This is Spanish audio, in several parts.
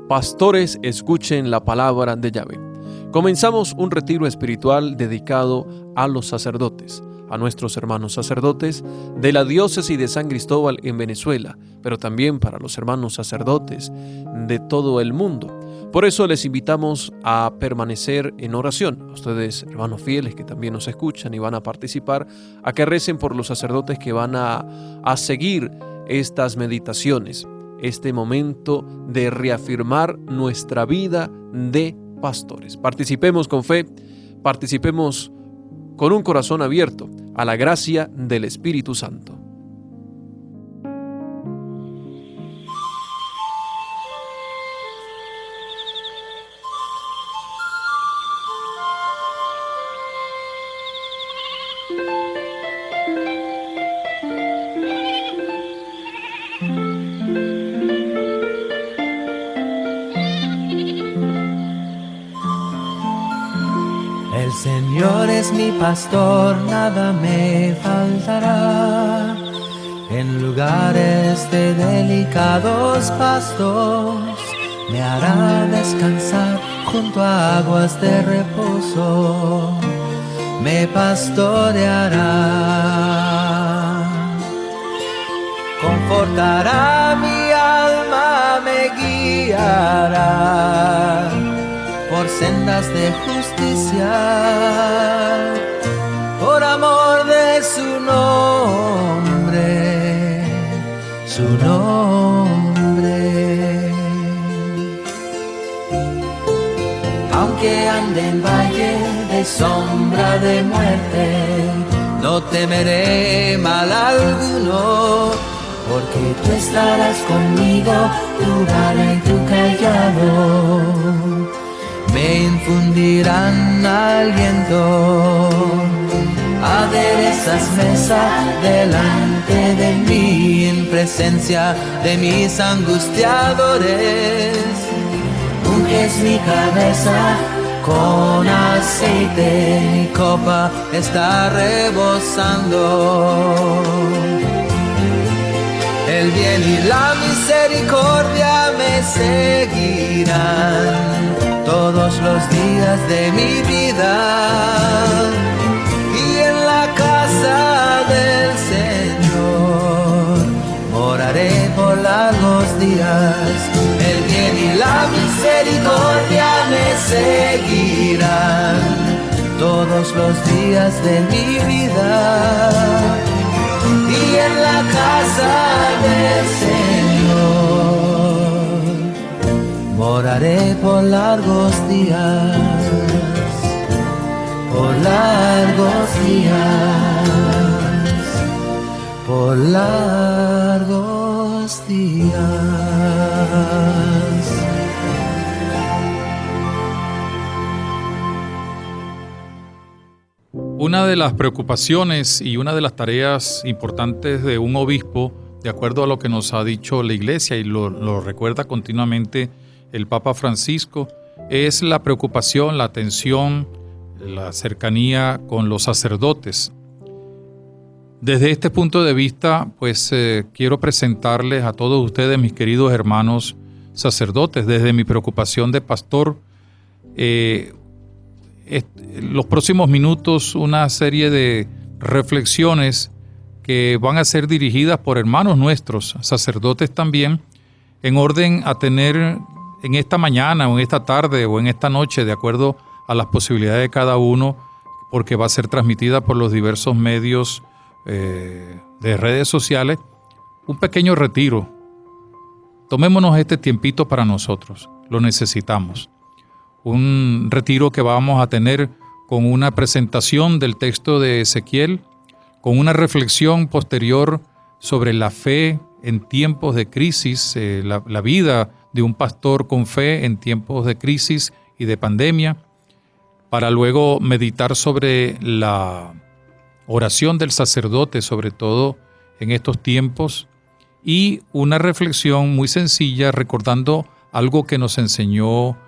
Pastores, escuchen la palabra de Yahvé. Comenzamos un retiro espiritual dedicado a los sacerdotes, a nuestros hermanos sacerdotes de la diócesis de San Cristóbal en Venezuela, pero también para los hermanos sacerdotes de todo el mundo. Por eso les invitamos a permanecer en oración. A ustedes, hermanos fieles que también nos escuchan y van a participar, a que recen por los sacerdotes que van a seguir estas meditaciones, este momento de reafirmar nuestra vida de pastores. Participemos con fe, participemos con un corazón abierto a la gracia del Espíritu Santo. El Señor es mi pastor, nada me faltará. En lugares de delicados pastos me hará descansar junto a aguas de reposo. Me pastoreará, confortará mi alma, me guiará por sendas de justicia, por amor de su nombre, su nombre. Aunque ande en valle de sombra de muerte, no temeré mal alguno, porque tú estarás conmigo, tu vara y tu cayado me infundirán aliento. Aderezas mesa delante de mí, en presencia de mis angustiadores. Unges mi cabeza con aceite, mi copa está rebosando. El bien y la misericordia me seguirán todos los días de mi vida, y en la casa del Señor moraré por largos días. El bien y la misericordia me seguirán todos los días de mi vida, y en la casa del Señor moraré por largos días, por largos días, por largos días. Una de las preocupaciones y una de las tareas importantes de un obispo, de acuerdo a lo que nos ha dicho la Iglesia y lo recuerda continuamente el Papa Francisco, es la preocupación, la atención, la cercanía con los sacerdotes. Desde este punto de vista, quiero presentarles a todos ustedes, mis queridos hermanos sacerdotes, desde mi preocupación de pastor, los próximos minutos una serie de reflexiones que van a ser dirigidas por hermanos nuestros, sacerdotes también, en orden a tener en esta mañana o en esta tarde o en esta noche, de acuerdo a las posibilidades de cada uno, porque va a ser transmitida por los diversos medios de redes sociales, un pequeño retiro. Tomémonos este tiempito para nosotros, lo necesitamos. Un retiro que vamos a tener con una presentación del texto de Ezequiel, con una reflexión posterior sobre la fe en tiempos de crisis, la vida de un pastor con fe en tiempos de crisis y de pandemia, para luego meditar sobre la oración del sacerdote, sobre todo en estos tiempos, y una reflexión muy sencilla recordando algo que nos enseñó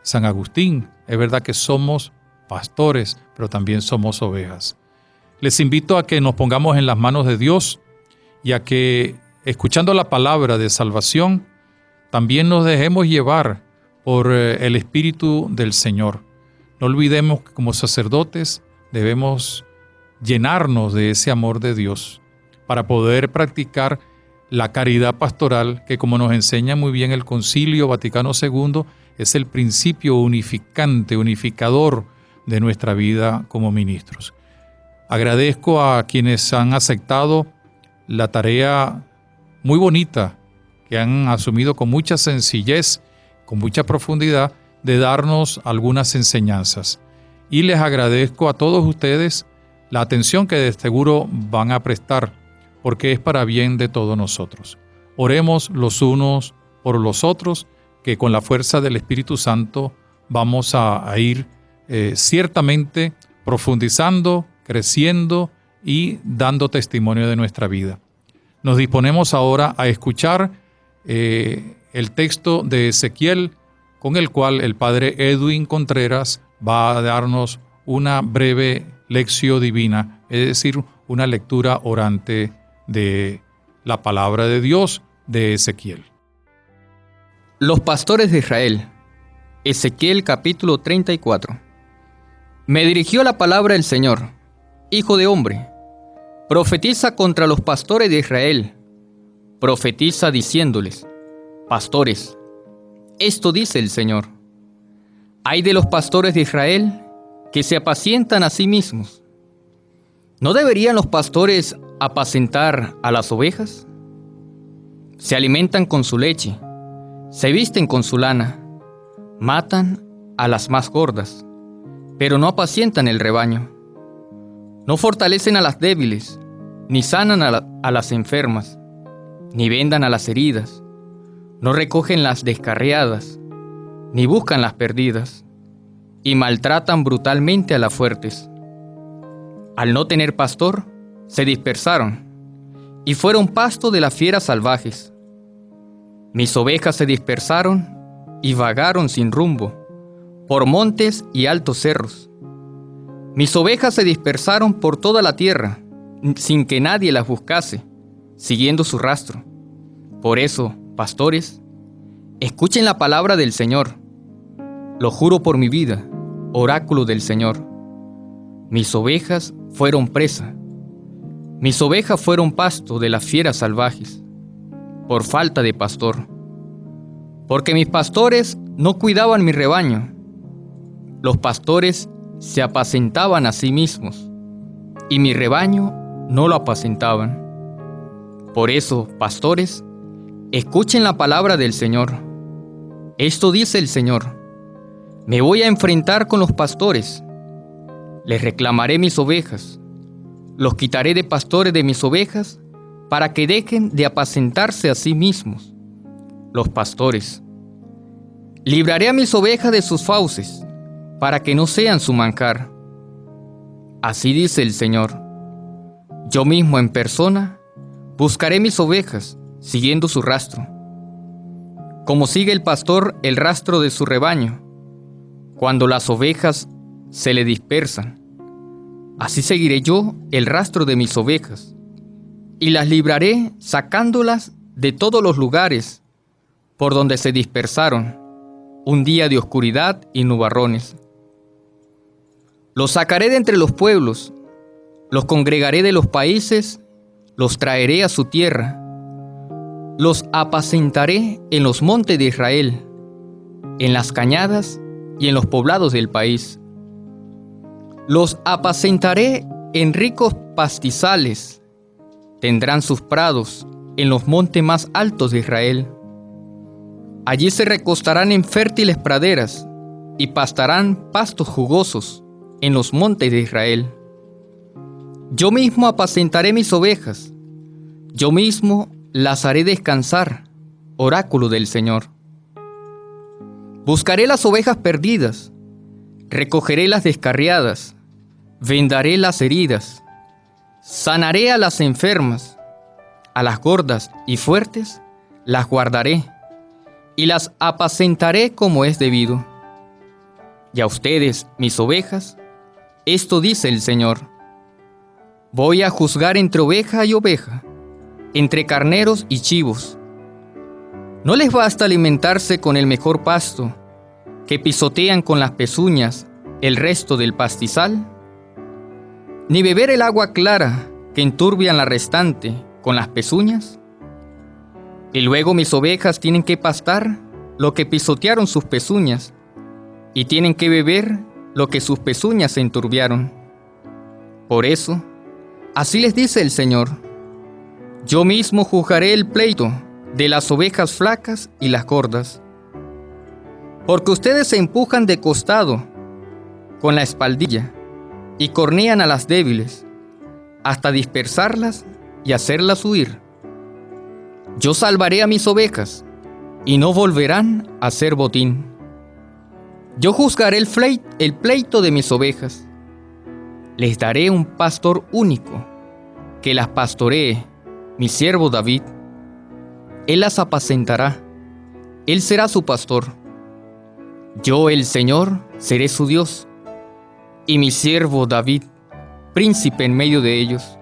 San Agustín. Es verdad que somos pastores, pero también somos ovejas. Les invito a que nos pongamos en las manos de Dios y a que, escuchando la palabra de salvación, también nos dejemos llevar por el Espíritu del Señor. No olvidemos que como sacerdotes debemos llenarnos de ese amor de Dios para poder practicar la caridad pastoral, que como nos enseña muy bien el Concilio Vaticano II, es el principio unificante, unificador de nuestra vida como ministros. Agradezco a quienes han aceptado la tarea muy bonita que han asumido con mucha sencillez, con mucha profundidad, de darnos algunas enseñanzas. Y les agradezco a todos ustedes la atención que de seguro van a prestar, porque es para bien de todos nosotros. Oremos los unos por los otros, que con la fuerza del Espíritu Santo vamos a ir ciertamente profundizando, creciendo y dando testimonio de nuestra vida. Nos disponemos ahora a escuchar el texto de Ezequiel, con el cual el padre Edwin Contreras va a darnos una breve lección divina, es decir, una lectura orante de la palabra de Dios de Ezequiel. Los pastores de Israel. Ezequiel capítulo 34. Me dirigió la palabra del Señor: Hijo de hombre, profetiza contra los pastores de Israel. Profetiza diciéndoles: Pastores, esto dice el Señor. Ay de los pastores de Israel que se apacientan a sí mismos. ¿No deberían los pastores apacentar a las ovejas? Se alimentan con su leche, se visten con su lana, matan a las más gordas, pero no apacientan el rebaño. No fortalecen a las débiles, ni sanan a las enfermas, ni vendan a las heridas, no recogen las descarriadas, ni buscan las perdidas, y maltratan brutalmente a las fuertes. Al no tener pastor, se dispersaron, y fueron pasto de las fieras salvajes. Mis ovejas se dispersaron y vagaron sin rumbo, por montes y altos cerros. Mis ovejas se dispersaron por toda la tierra, sin que nadie las buscase, siguiendo su rastro. Por eso, pastores, escuchen la palabra del Señor. Lo juro por mi vida, oráculo del Señor. Mis ovejas fueron presa. Mis ovejas fueron pasto de las fieras salvajes, por falta de pastor. Porque mis pastores no cuidaban mi rebaño. Los pastores se apacentaban a sí mismos, y mi rebaño no lo apacentaban. Por eso, pastores, escuchen la palabra del Señor. Esto dice el Señor: me voy a enfrentar con los pastores. Les reclamaré mis ovejas. Los quitaré de pastores de mis ovejas para que dejen de apacentarse a sí mismos. Los pastores. Libraré a mis ovejas de sus fauces para que no sean su manjar. Así dice el Señor: yo mismo en persona buscaré mis ovejas siguiendo su rastro, como sigue el pastor el rastro de su rebaño, cuando las ovejas se le dispersan. Así seguiré yo el rastro de mis ovejas, y las libraré sacándolas de todos los lugares por donde se dispersaron, un día de oscuridad y nubarrones. Los sacaré de entre los pueblos, los congregaré de los países, los traeré a su tierra. Los apacentaré en los montes de Israel, en las cañadas y en los poblados del país. Los apacentaré en ricos pastizales, tendrán sus prados en los montes más altos de Israel. Allí se recostarán en fértiles praderas y pastarán pastos jugosos en los montes de Israel. Yo mismo apacentaré mis ovejas, yo mismo las haré descansar, oráculo del Señor. Buscaré las ovejas perdidas, recogeré las descarriadas, vendaré las heridas, sanaré a las enfermas, a las gordas y fuertes las guardaré, y las apacentaré como es debido. Y a ustedes, mis ovejas, esto dice el Señor: voy a juzgar entre oveja y oveja, entre carneros y chivos. No les basta alimentarse con el mejor pasto que pisotean con las pezuñas el resto del pastizal? ¿Ni beber el agua clara que enturbian la restante con las pezuñas? Y luego mis ovejas tienen que pastar lo que pisotearon sus pezuñas, y tienen que beber lo que sus pezuñas enturbiaron. Por eso, así les dice el Señor: yo mismo juzgaré el pleito de las ovejas flacas y las gordas, porque ustedes se empujan de costado con la espaldilla y cornean a las débiles hasta dispersarlas y hacerlas huir. Yo salvaré a mis ovejas y no volverán a ser botín. Yo juzgaré el pleito de mis ovejas. Les daré un pastor único que las pastoree, mi siervo David. Él las apacentará. Él será su pastor. Yo, el Señor, seré su Dios, y mi siervo David, príncipe en medio de ellos.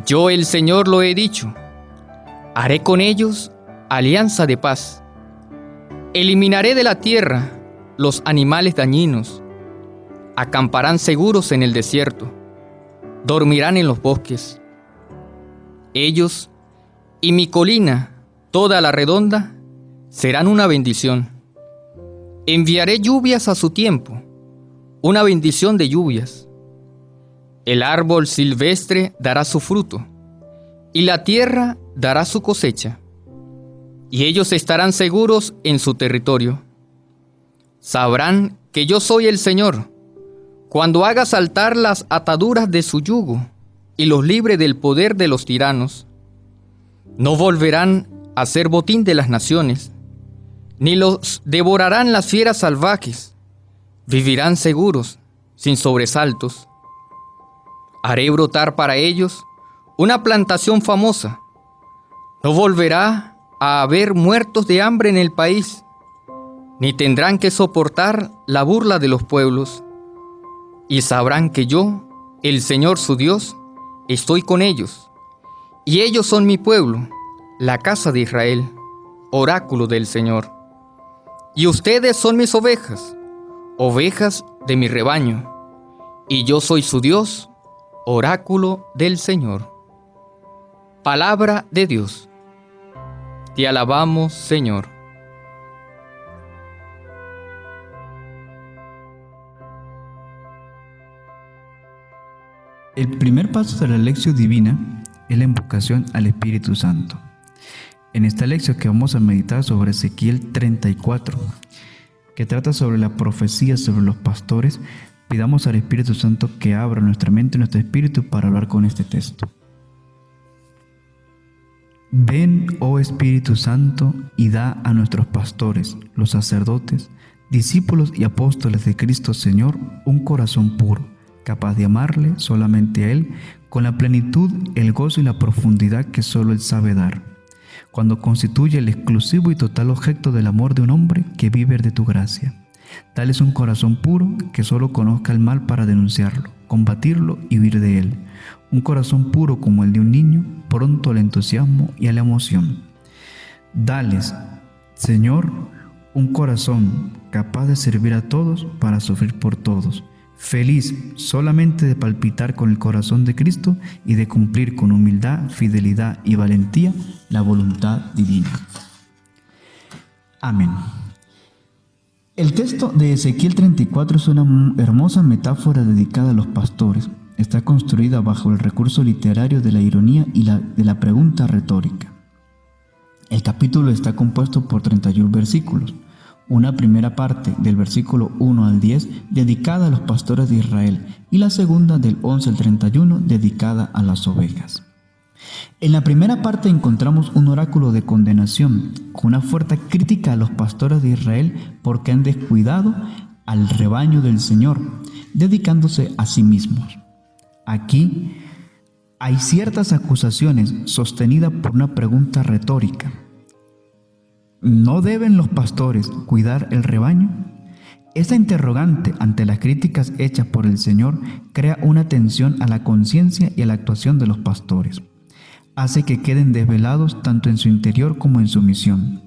Yo, el Señor, lo he dicho. Haré con ellos alianza de paz. Eliminaré de la tierra los animales dañinos. Acamparán seguros en el desierto. Dormirán en los bosques. Ellos y mi colina, toda la redonda, serán una bendición. Enviaré lluvias a su tiempo, una bendición de lluvias. El árbol silvestre dará su fruto, y la tierra dará su cosecha, y ellos estarán seguros en su territorio. Sabrán que yo soy el Señor, cuando haga saltar las ataduras de su yugo y los libre del poder de los tiranos. No volverán a ser botín de las naciones, ni los devorarán las fieras salvajes. Vivirán seguros, sin sobresaltos. Haré brotar para ellos una plantación famosa. No volverá a haber muertos de hambre en el país, ni tendrán que soportar la burla de los pueblos. Y sabrán que yo, el Señor su Dios, estoy con ellos, y ellos son mi pueblo, la casa de Israel, oráculo del Señor. Y ustedes son mis ovejas, ovejas de mi rebaño, y yo soy su Dios, oráculo del Señor. Palabra de Dios. Te alabamos, Señor. El primer paso de la lección divina es la invocación al Espíritu Santo. En esta lección que vamos a meditar sobre Ezequiel 34, que trata sobre la profecía sobre los pastores, pidamos al Espíritu Santo que abra nuestra mente y nuestro espíritu para hablar con este texto. Ven, oh Espíritu Santo, y da a nuestros pastores, los sacerdotes, discípulos y apóstoles de Cristo Señor, un corazón puro, capaz de amarle solamente a Él, con la plenitud, el gozo y la profundidad que solo Él sabe dar, cuando constituye el exclusivo y total objeto del amor de un hombre que vive de tu gracia. Dales un corazón puro que solo conozca el mal para denunciarlo, combatirlo y huir de él. Un corazón puro como el de un niño, pronto al entusiasmo y a la emoción. Dales, Señor, un corazón capaz de servir a todos para sufrir por todos, feliz solamente de palpitar con el corazón de Cristo y de cumplir con humildad, fidelidad y valentía la voluntad divina. Amén. El texto de Ezequiel 34 es una hermosa metáfora dedicada a los pastores. Está construida bajo el recurso literario de la ironía y de la pregunta retórica. El capítulo está compuesto por 31 versículos. Una primera parte del versículo 1 al 10 dedicada a los pastores de Israel y la segunda del 11 al 31 dedicada a las ovejas. En la primera parte encontramos un oráculo de condenación con una fuerte crítica a los pastores de Israel porque han descuidado al rebaño del Señor, dedicándose a sí mismos. Aquí hay ciertas acusaciones sostenidas por una pregunta retórica. ¿No deben los pastores cuidar el rebaño? Esta interrogante ante las críticas hechas por el Señor crea una tensión a la conciencia y a la actuación de los pastores. Hace que queden desvelados tanto en su interior como en su misión.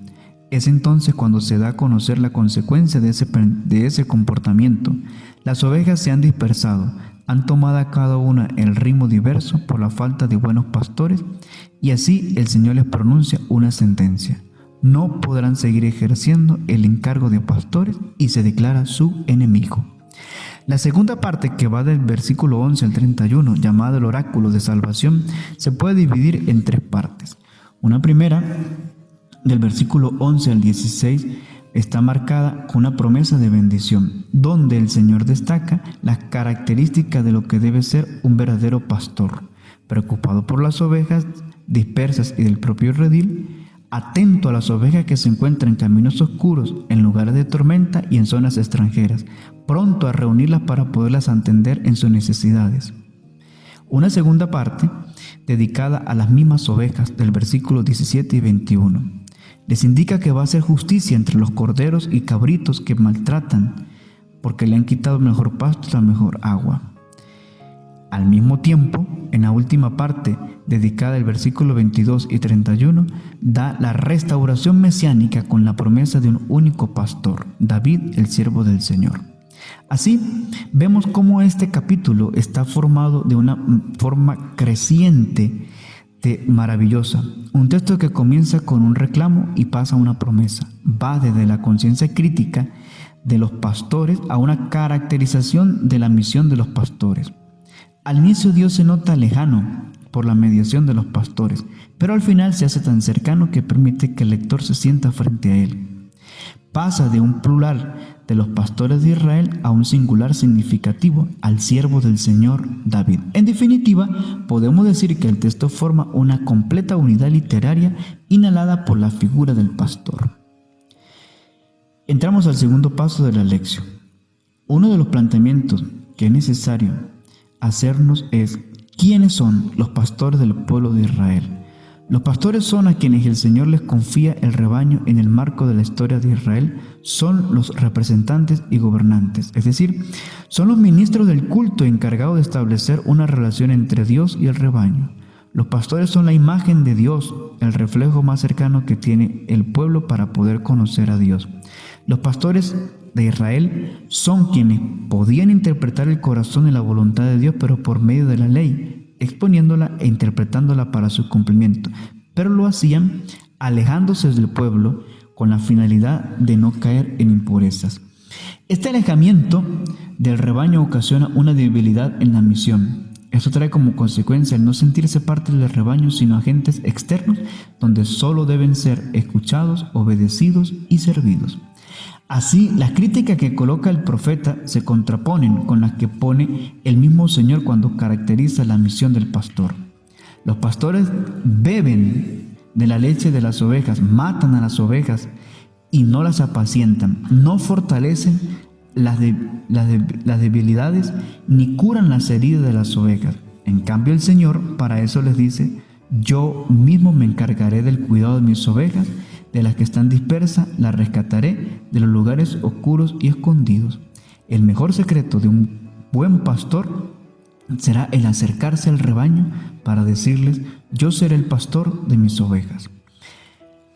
Es entonces cuando se da a conocer la consecuencia de ese comportamiento. Las ovejas se han dispersado, han tomado a cada una el ritmo diverso por la falta de buenos pastores, y así el Señor les pronuncia una sentencia. No podrán seguir ejerciendo el encargo de pastores y se declara su enemigo. La segunda parte, que va del versículo 11 al 31, llamada el oráculo de salvación, se puede dividir en 3 partes. Una primera, del versículo 11 al 16, está marcada con una promesa de bendición, donde el Señor destaca las características de lo que debe ser un verdadero pastor, preocupado por las ovejas dispersas y del propio redil, atento a las ovejas que se encuentran en caminos oscuros, en lugares de tormenta y en zonas extranjeras, pronto a reunirlas para poderlas atender en sus necesidades. Una segunda parte, dedicada a las mismas ovejas, del versículo 17 y 21. Les indica que va a hacer justicia entre los corderos y cabritos que maltratan, porque le han quitado el mejor pasto y la mejor agua. Al mismo tiempo, en la última parte, dedicada al versículo 22 y 31, da la restauración mesiánica con la promesa de un único pastor, David, el siervo del Señor. Así, vemos cómo este capítulo está formado de una forma creciente, maravillosa. Un texto que comienza con un reclamo y pasa a una promesa. Va desde la conciencia crítica de los pastores a una caracterización de la misión de los pastores. Al inicio Dios se nota lejano por la mediación de los pastores, pero al final se hace tan cercano que permite que el lector se sienta frente a él. Pasa de un plural de los pastores de Israel a un singular significativo, al siervo del Señor David. En definitiva, podemos decir que el texto forma una completa unidad literaria inhalada por la figura del pastor. Entramos al segundo paso de la lección. Uno de los planteamientos que es necesario hacernos es: ¿quiénes son los pastores del pueblo de Israel? Los pastores son a quienes el Señor les confía el rebaño en el marco de la historia de Israel. Son los representantes y gobernantes, es decir, son los ministros del culto encargados de establecer una relación entre Dios y el rebaño. Los pastores son la imagen de Dios, el reflejo más cercano que tiene el pueblo para poder conocer a Dios. Los pastores de Israel son quienes podían interpretar el corazón y la voluntad de Dios, pero por medio de la ley, exponiéndola e interpretándola para su cumplimiento, pero lo hacían alejándose del pueblo con la finalidad de no caer en impurezas. Este alejamiento del rebaño ocasiona una debilidad en la misión. Esto trae como consecuencia el no sentirse parte del rebaño, sino agentes externos donde solo deben ser escuchados, obedecidos y servidos. Así, las críticas que coloca el profeta se contraponen con las que pone el mismo Señor cuando caracteriza la misión del pastor. Los pastores beben de la leche de las ovejas, matan a las ovejas y no las apacientan, no fortalecen las debilidades ni curan las heridas de las ovejas. En cambio, el Señor para eso les dice: yo mismo me encargaré del cuidado de mis ovejas, de las que están dispersas, las rescataré de los lugares oscuros y escondidos. El mejor secreto de un buen pastor será el acercarse al rebaño para decirles: yo seré el pastor de mis ovejas.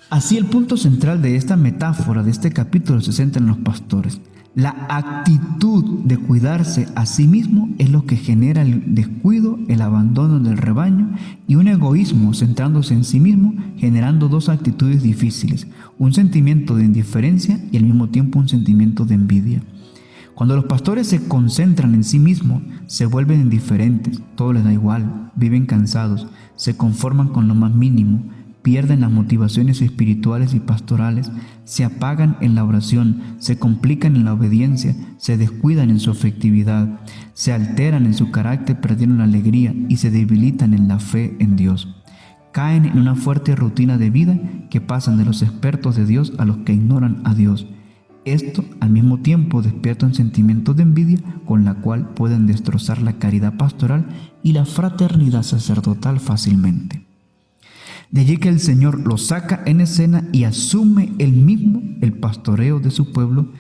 Así, el punto central de esta metáfora, de este capítulo, se centra en los pastores. La actitud de cuidarse a sí mismo es lo que genera el descuido, el abandono del rebaño y un egoísmo centrándose en sí mismo, generando dos actitudes difíciles: un sentimiento de indiferencia y al mismo tiempo un sentimiento de envidia. Cuando los pastores se concentran en sí mismos, se vuelven indiferentes, todo les da igual, viven cansados, se conforman con lo más mínimo, pierden las motivaciones espirituales y pastorales, se apagan en la oración, se complican en la obediencia, se descuidan en su afectividad, se alteran en su carácter perdiendo la alegría y se debilitan en la fe en Dios. Caen en una fuerte rutina de vida que pasan de los expertos de Dios a los que ignoran a Dios. Esto al mismo tiempo despierta un sentimiento de envidia con la cual pueden destrozar la caridad pastoral y la fraternidad sacerdotal fácilmente. De allí que el Señor los saca en escena y asume él mismo el pastoreo de su pueblo,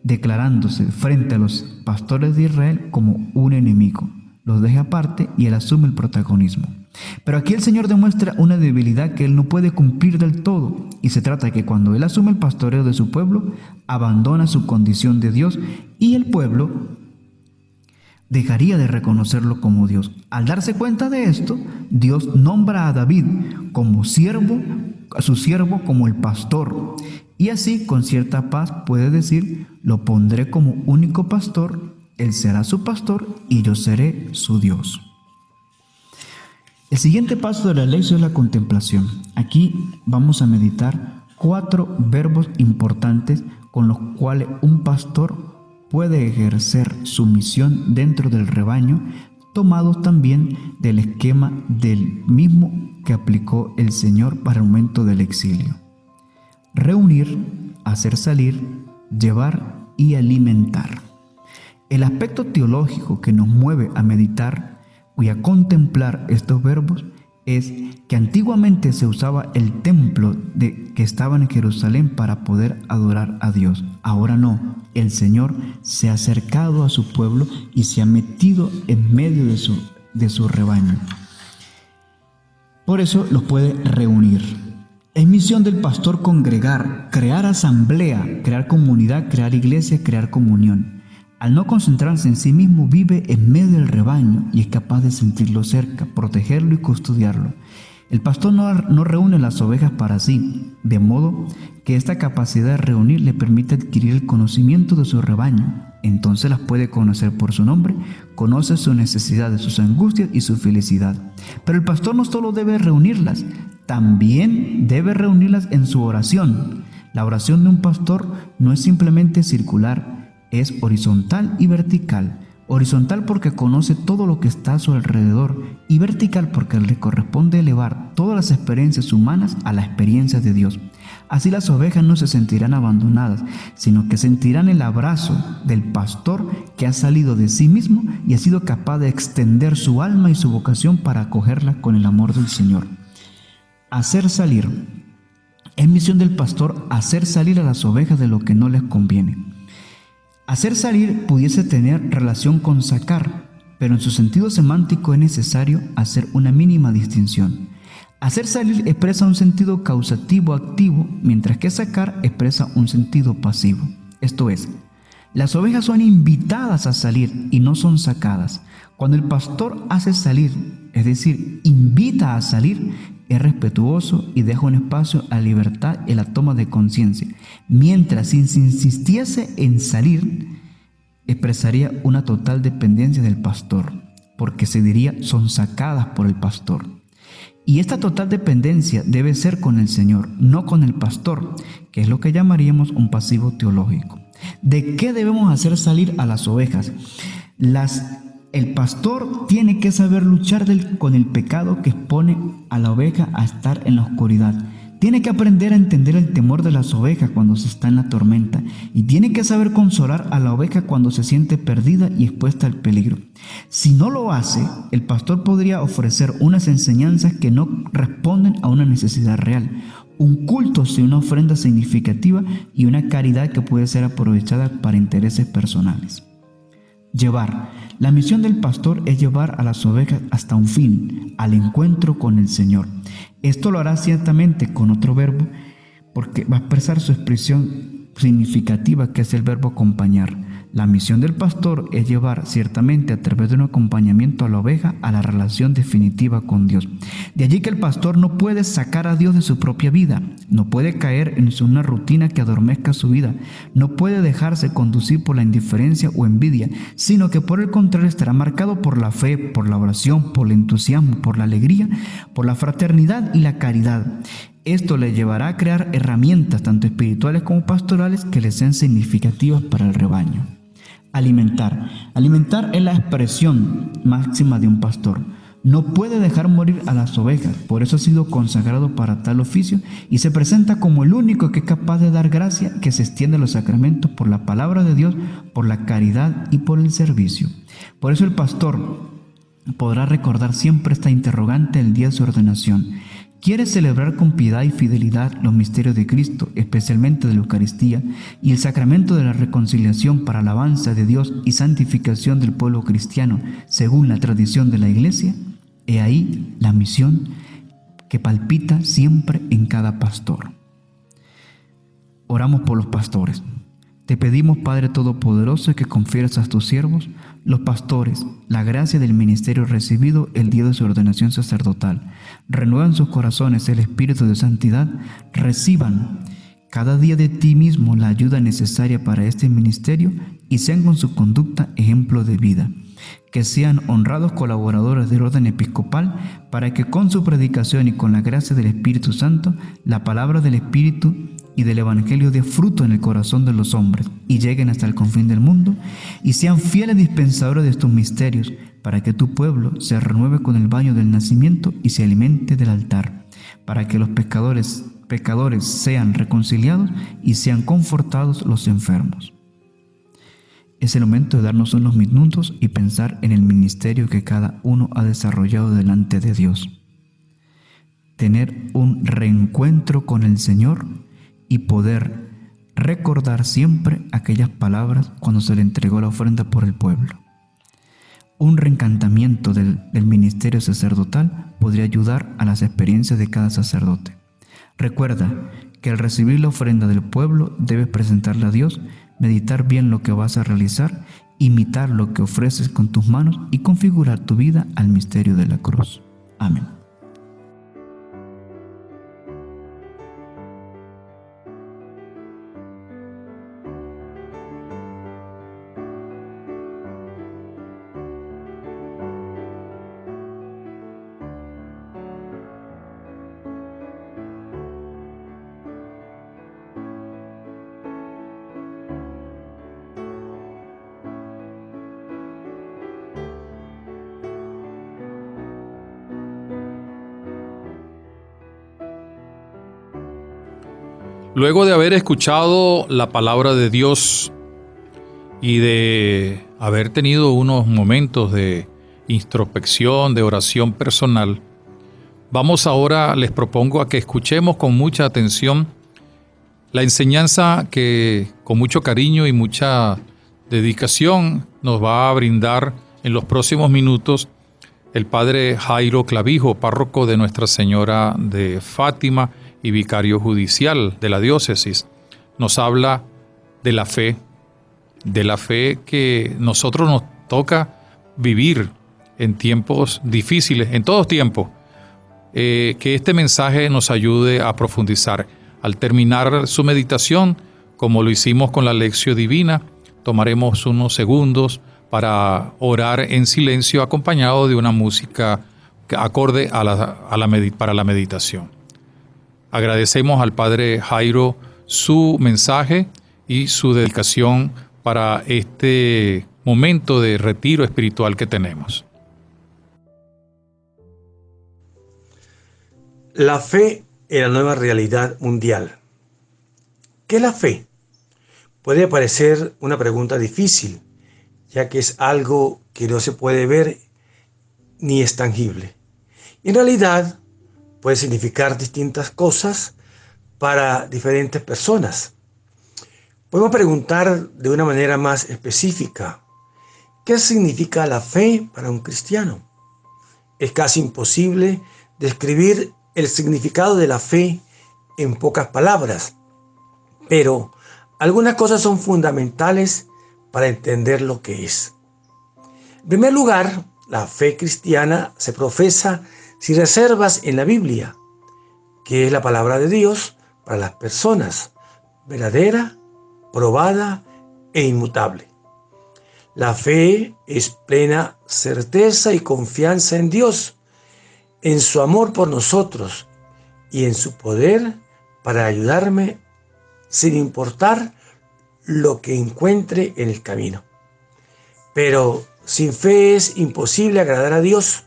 declarándose frente a los pastores de Israel como un enemigo. Los deja aparte y él asume el protagonismo. Pero aquí el Señor demuestra una debilidad que Él no puede cumplir del todo, y se trata de que cuando Él asume el pastoreo de su pueblo, abandona su condición de Dios y el pueblo dejaría de reconocerlo como Dios. Al darse cuenta de esto, Dios nombra a David como siervo, a su siervo como el pastor, y así con cierta paz puede decir: lo pondré como único pastor, Él será su pastor y yo seré su Dios. El siguiente paso de la lección es la contemplación. Aquí vamos a meditar 4 verbos importantes con los cuales un pastor puede ejercer su misión dentro del rebaño, tomados también del esquema del mismo que aplicó el Señor para el momento del exilio: reunir, hacer salir, llevar y alimentar. El aspecto teológico que nos mueve a meditar y a contemplar estos verbos es que antiguamente se usaba el templo que estaba en Jerusalén para poder adorar a Dios. Ahora no, el Señor se ha acercado a su pueblo y se ha metido en medio de su rebaño. Por eso los puede reunir. Es misión del pastor congregar, crear asamblea, crear comunidad, crear iglesia, crear comunión. Al no concentrarse en sí mismo, vive en medio del rebaño y es capaz de sentirlo cerca, protegerlo y custodiarlo. El pastor no reúne las ovejas para sí, de modo que esta capacidad de reunir le permite adquirir el conocimiento de su rebaño. Entonces las puede conocer por su nombre, conoce sus necesidades, sus angustias y su felicidad. Pero el pastor no solo debe reunirlas, también debe reunirlas en su oración. La oración de un pastor no es simplemente circular, es horizontal y vertical. Horizontal porque conoce todo lo que está a su alrededor, y vertical porque le corresponde elevar todas las experiencias humanas a la experiencia de Dios. Así las ovejas no se sentirán abandonadas, sino que sentirán el abrazo del pastor que ha salido de sí mismo y ha sido capaz de extender su alma y su vocación para acogerla con el amor del Señor. Hacer salir. Es misión del pastor hacer salir a las ovejas de lo que no les conviene. Hacer salir pudiese tener relación con sacar, pero en su sentido semántico es necesario hacer una mínima distinción. Hacer salir expresa un sentido causativo activo, mientras que sacar expresa un sentido pasivo. Esto es, las ovejas son invitadas a salir y no son sacadas. Cuando el pastor hace salir, es decir, invita a salir, es respetuoso y deja un espacio a la libertad y la toma de conciencia, mientras si se insistiese en salir, expresaría una total dependencia del pastor, porque se diría son sacadas por el pastor. Y esta total dependencia debe ser con el Señor, no con el pastor, que es lo que llamaríamos un pasivo teológico. ¿De qué debemos hacer salir a las ovejas? El pastor tiene que saber luchar con el pecado que expone a la oveja a estar en la oscuridad. Tiene que aprender a entender el temor de las ovejas cuando se está en la tormenta, y tiene que saber consolar a la oveja cuando se siente perdida y expuesta al peligro. Si no lo hace, el pastor podría ofrecer unas enseñanzas que no responden a una necesidad real, un culto sin una ofrenda significativa y una caridad que puede ser aprovechada para intereses personales. Llevar. La misión del pastor es llevar a las ovejas hasta un fin, al encuentro con el Señor. Esto lo hará ciertamente con otro verbo, porque va a expresar su expresión significativa, que es el verbo acompañar. La misión del pastor es llevar ciertamente a través de un acompañamiento a la oveja a la relación definitiva con Dios. De allí que el pastor no puede sacar a Dios de su propia vida, no puede caer en una rutina que adormezca su vida, no puede dejarse conducir por la indiferencia o envidia, sino que por el contrario estará marcado por la fe, por la oración, por el entusiasmo, por la alegría, por la fraternidad y la caridad. Esto le llevará a crear herramientas tanto espirituales como pastorales que le sean significativas para el rebaño. Alimentar. Alimentar es la expresión máxima de un pastor. No puede dejar morir a las ovejas, por eso ha sido consagrado para tal oficio y se presenta como el único que es capaz de dar gracia, que se extiende a los sacramentos por la palabra de Dios, por la caridad y por el servicio. Por eso el pastor podrá recordar siempre esta interrogante el día de su ordenación. ¿Quiere celebrar con piedad y fidelidad los misterios de Cristo, especialmente de la Eucaristía, y el sacramento de la reconciliación para alabanza de Dios y santificación del pueblo cristiano, según la tradición de la Iglesia? He ahí la misión que palpita siempre en cada pastor. Oramos por los pastores. Te pedimos, Padre Todopoderoso, que confieres a tus siervos, los pastores, la gracia del ministerio recibido el día de su ordenación sacerdotal. Renueva en sus corazones el espíritu de santidad. Reciban cada día de ti mismo la ayuda necesaria para este ministerio y sean con su conducta ejemplo de vida. Que sean honrados colaboradores del orden episcopal para que con su predicación y con la gracia del Espíritu Santo, la palabra del Espíritu y del Evangelio dé fruto en el corazón de los hombres y lleguen hasta el confín del mundo y sean fieles dispensadores de estos misterios para que tu pueblo se renueve con el baño del nacimiento y se alimente del altar, para que los pecadores sean reconciliados y sean confortados los enfermos. Es el momento de darnos unos minutos y pensar en el ministerio que cada uno ha desarrollado delante de Dios. Tener un reencuentro con el Señor y poder recordar siempre aquellas palabras cuando se le entregó la ofrenda por el pueblo. Un reencantamiento del ministerio sacerdotal podría ayudar a las experiencias de cada sacerdote. Recuerda que al recibir la ofrenda del pueblo debes presentarla a Dios, meditar bien lo que vas a realizar, imitar lo que ofreces con tus manos y configurar tu vida al misterio de la cruz. Amén. Luego de haber escuchado la palabra de Dios y de haber tenido unos momentos de introspección, de oración personal, vamos ahora, les propongo a que escuchemos con mucha atención la enseñanza que con mucho cariño y mucha dedicación nos va a brindar en los próximos minutos el padre Jairo Clavijo, párroco de Nuestra Señora de Fátima y vicario judicial de la diócesis. Nos habla de la fe que nosotros nos toca vivir en tiempos difíciles, en todos tiempos. Que este mensaje nos ayude a profundizar. Al terminar su meditación, como lo hicimos con la Lección Divina, tomaremos unos segundos para orar en silencio acompañado de una música acorde para la meditación. Agradecemos al Padre Jairo su mensaje y su dedicación para este momento de retiro espiritual que tenemos. La fe en la nueva realidad mundial. ¿Qué es la fe? Puede parecer una pregunta difícil, ya que es algo que no se puede ver ni es tangible. En realidad, puede significar distintas cosas para diferentes personas. Podemos preguntar de una manera más específica, ¿qué significa la fe para un cristiano? Es casi imposible describir el significado de la fe en pocas palabras, pero algunas cosas son fundamentales para entender lo que es. En primer lugar, la fe cristiana se profesa sin reservas en la Biblia, que es la palabra de Dios para las personas, verdadera, probada e inmutable. La fe es plena certeza y confianza en Dios, en su amor por nosotros y en su poder para ayudarme sin importar lo que encuentre en el camino. Pero sin fe es imposible agradar a Dios,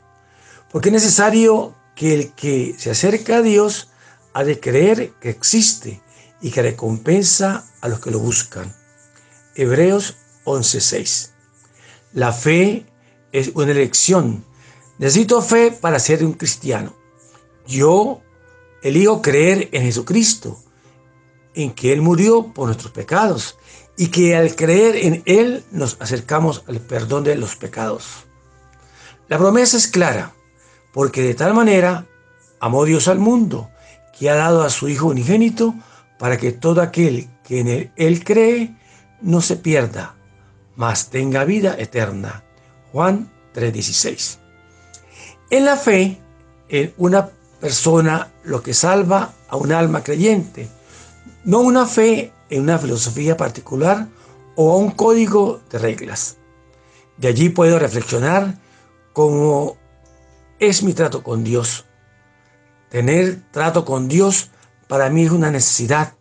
porque es necesario que el que se acerca a Dios ha de creer que existe y que recompensa a los que lo buscan. Hebreos 11:6. La fe es una elección. Necesito fe para ser un cristiano. Yo elijo creer en Jesucristo, en que Él murió por nuestros pecados y que al creer en Él nos acercamos al perdón de los pecados. La promesa es clara. porque de tal manera amó Dios al mundo, que ha dado a su Hijo unigénito, para que todo aquel que en él cree no se pierda, mas tenga vida eterna. Juan 3:16. En la fe, en una persona lo que salva a un alma creyente, no una fe en una filosofía particular o a un código de reglas. De allí puedo reflexionar cómo es mi trato con Dios. Tener trato con Dios para mí es una necesidad,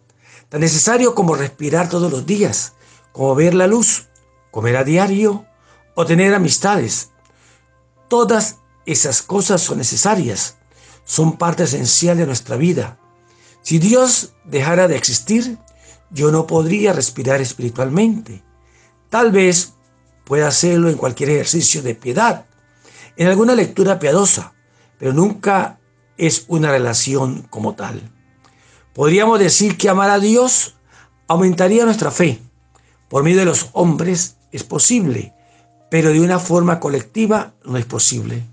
tan necesario como respirar todos los días, como ver la luz, comer a diario o tener amistades. Todas esas cosas son necesarias, son parte esencial de nuestra vida. Si Dios dejara de existir, yo no podría respirar espiritualmente. Tal vez pueda hacerlo en cualquier ejercicio de piedad, en alguna lectura piadosa, pero nunca es una relación como tal. Podríamos decir que amar a Dios aumentaría nuestra fe. Por medio de los hombres es posible, pero de una forma colectiva no es posible.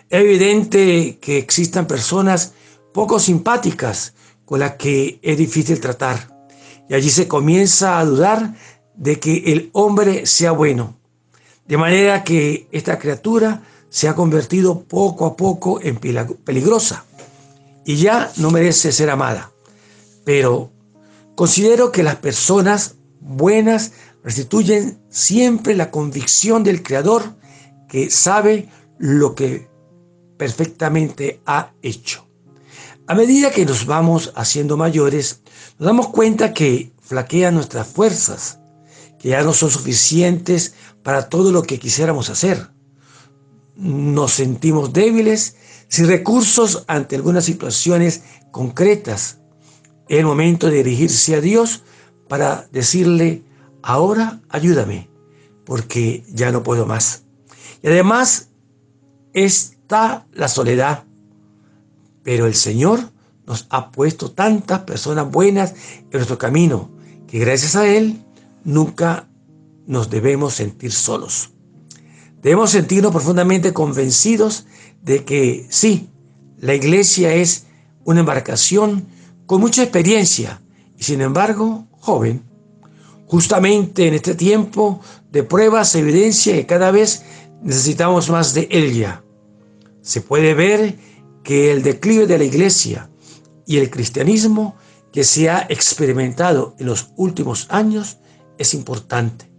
Es evidente que existan personas poco simpáticas con las que es difícil tratar, y allí se comienza a dudar de que el hombre sea bueno, de manera que esta criatura se ha convertido poco a poco en peligrosa y ya no merece ser amada. Pero considero que las personas buenas restituyen siempre la convicción del Creador, que sabe lo que perfectamente ha hecho. A medida que nos vamos haciendo mayores, nos damos cuenta que flaquean nuestras fuerzas, que ya no son suficientes para todo lo que quisiéramos hacer. Nos sentimos débiles, sin recursos ante algunas situaciones concretas. Es el momento de dirigirse a Dios para decirle: ahora ayúdame, porque ya no puedo más. Y además está la soledad. Pero el Señor nos ha puesto tantas personas buenas en nuestro camino, que gracias a Él nunca nos debemos sentir solos. Debemos sentirnos profundamente convencidos de que sí, la iglesia es una embarcación con mucha experiencia y sin embargo joven. Justamente en este tiempo de pruebas se evidencia que cada vez necesitamos más de ella. Se puede ver que el declive de la iglesia y el cristianismo que se ha experimentado en los últimos años es importante,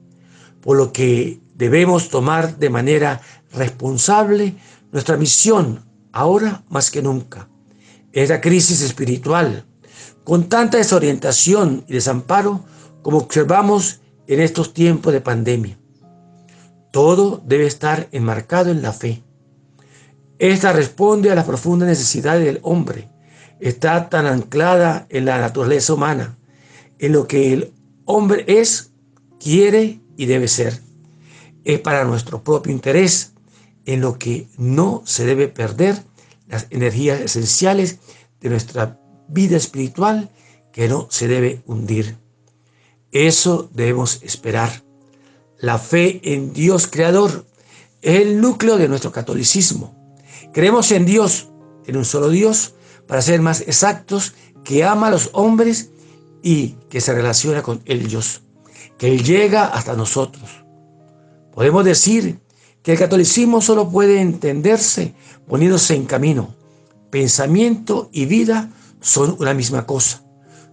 por lo que debemos tomar de manera responsable nuestra misión ahora más que nunca. Esta crisis espiritual, con tanta desorientación y desamparo como observamos en estos tiempos de pandemia. Todo debe estar enmarcado en la fe. Esta responde a las profundas necesidades del hombre. Está tan anclada en la naturaleza humana, en lo que el hombre es, quiere y debe ser. Es para nuestro propio interés, en lo que no se debe perder las energías esenciales de nuestra vida espiritual, que no se debe hundir. Eso debemos esperar. La fe en Dios Creador es el núcleo de nuestro catolicismo. Creemos en Dios, en un solo Dios, para ser más exactos, que ama a los hombres y que se relaciona con ellos, que Él llega hasta nosotros. Podemos decir que el catolicismo solo puede entenderse poniéndose en camino. Pensamiento y vida son una misma cosa.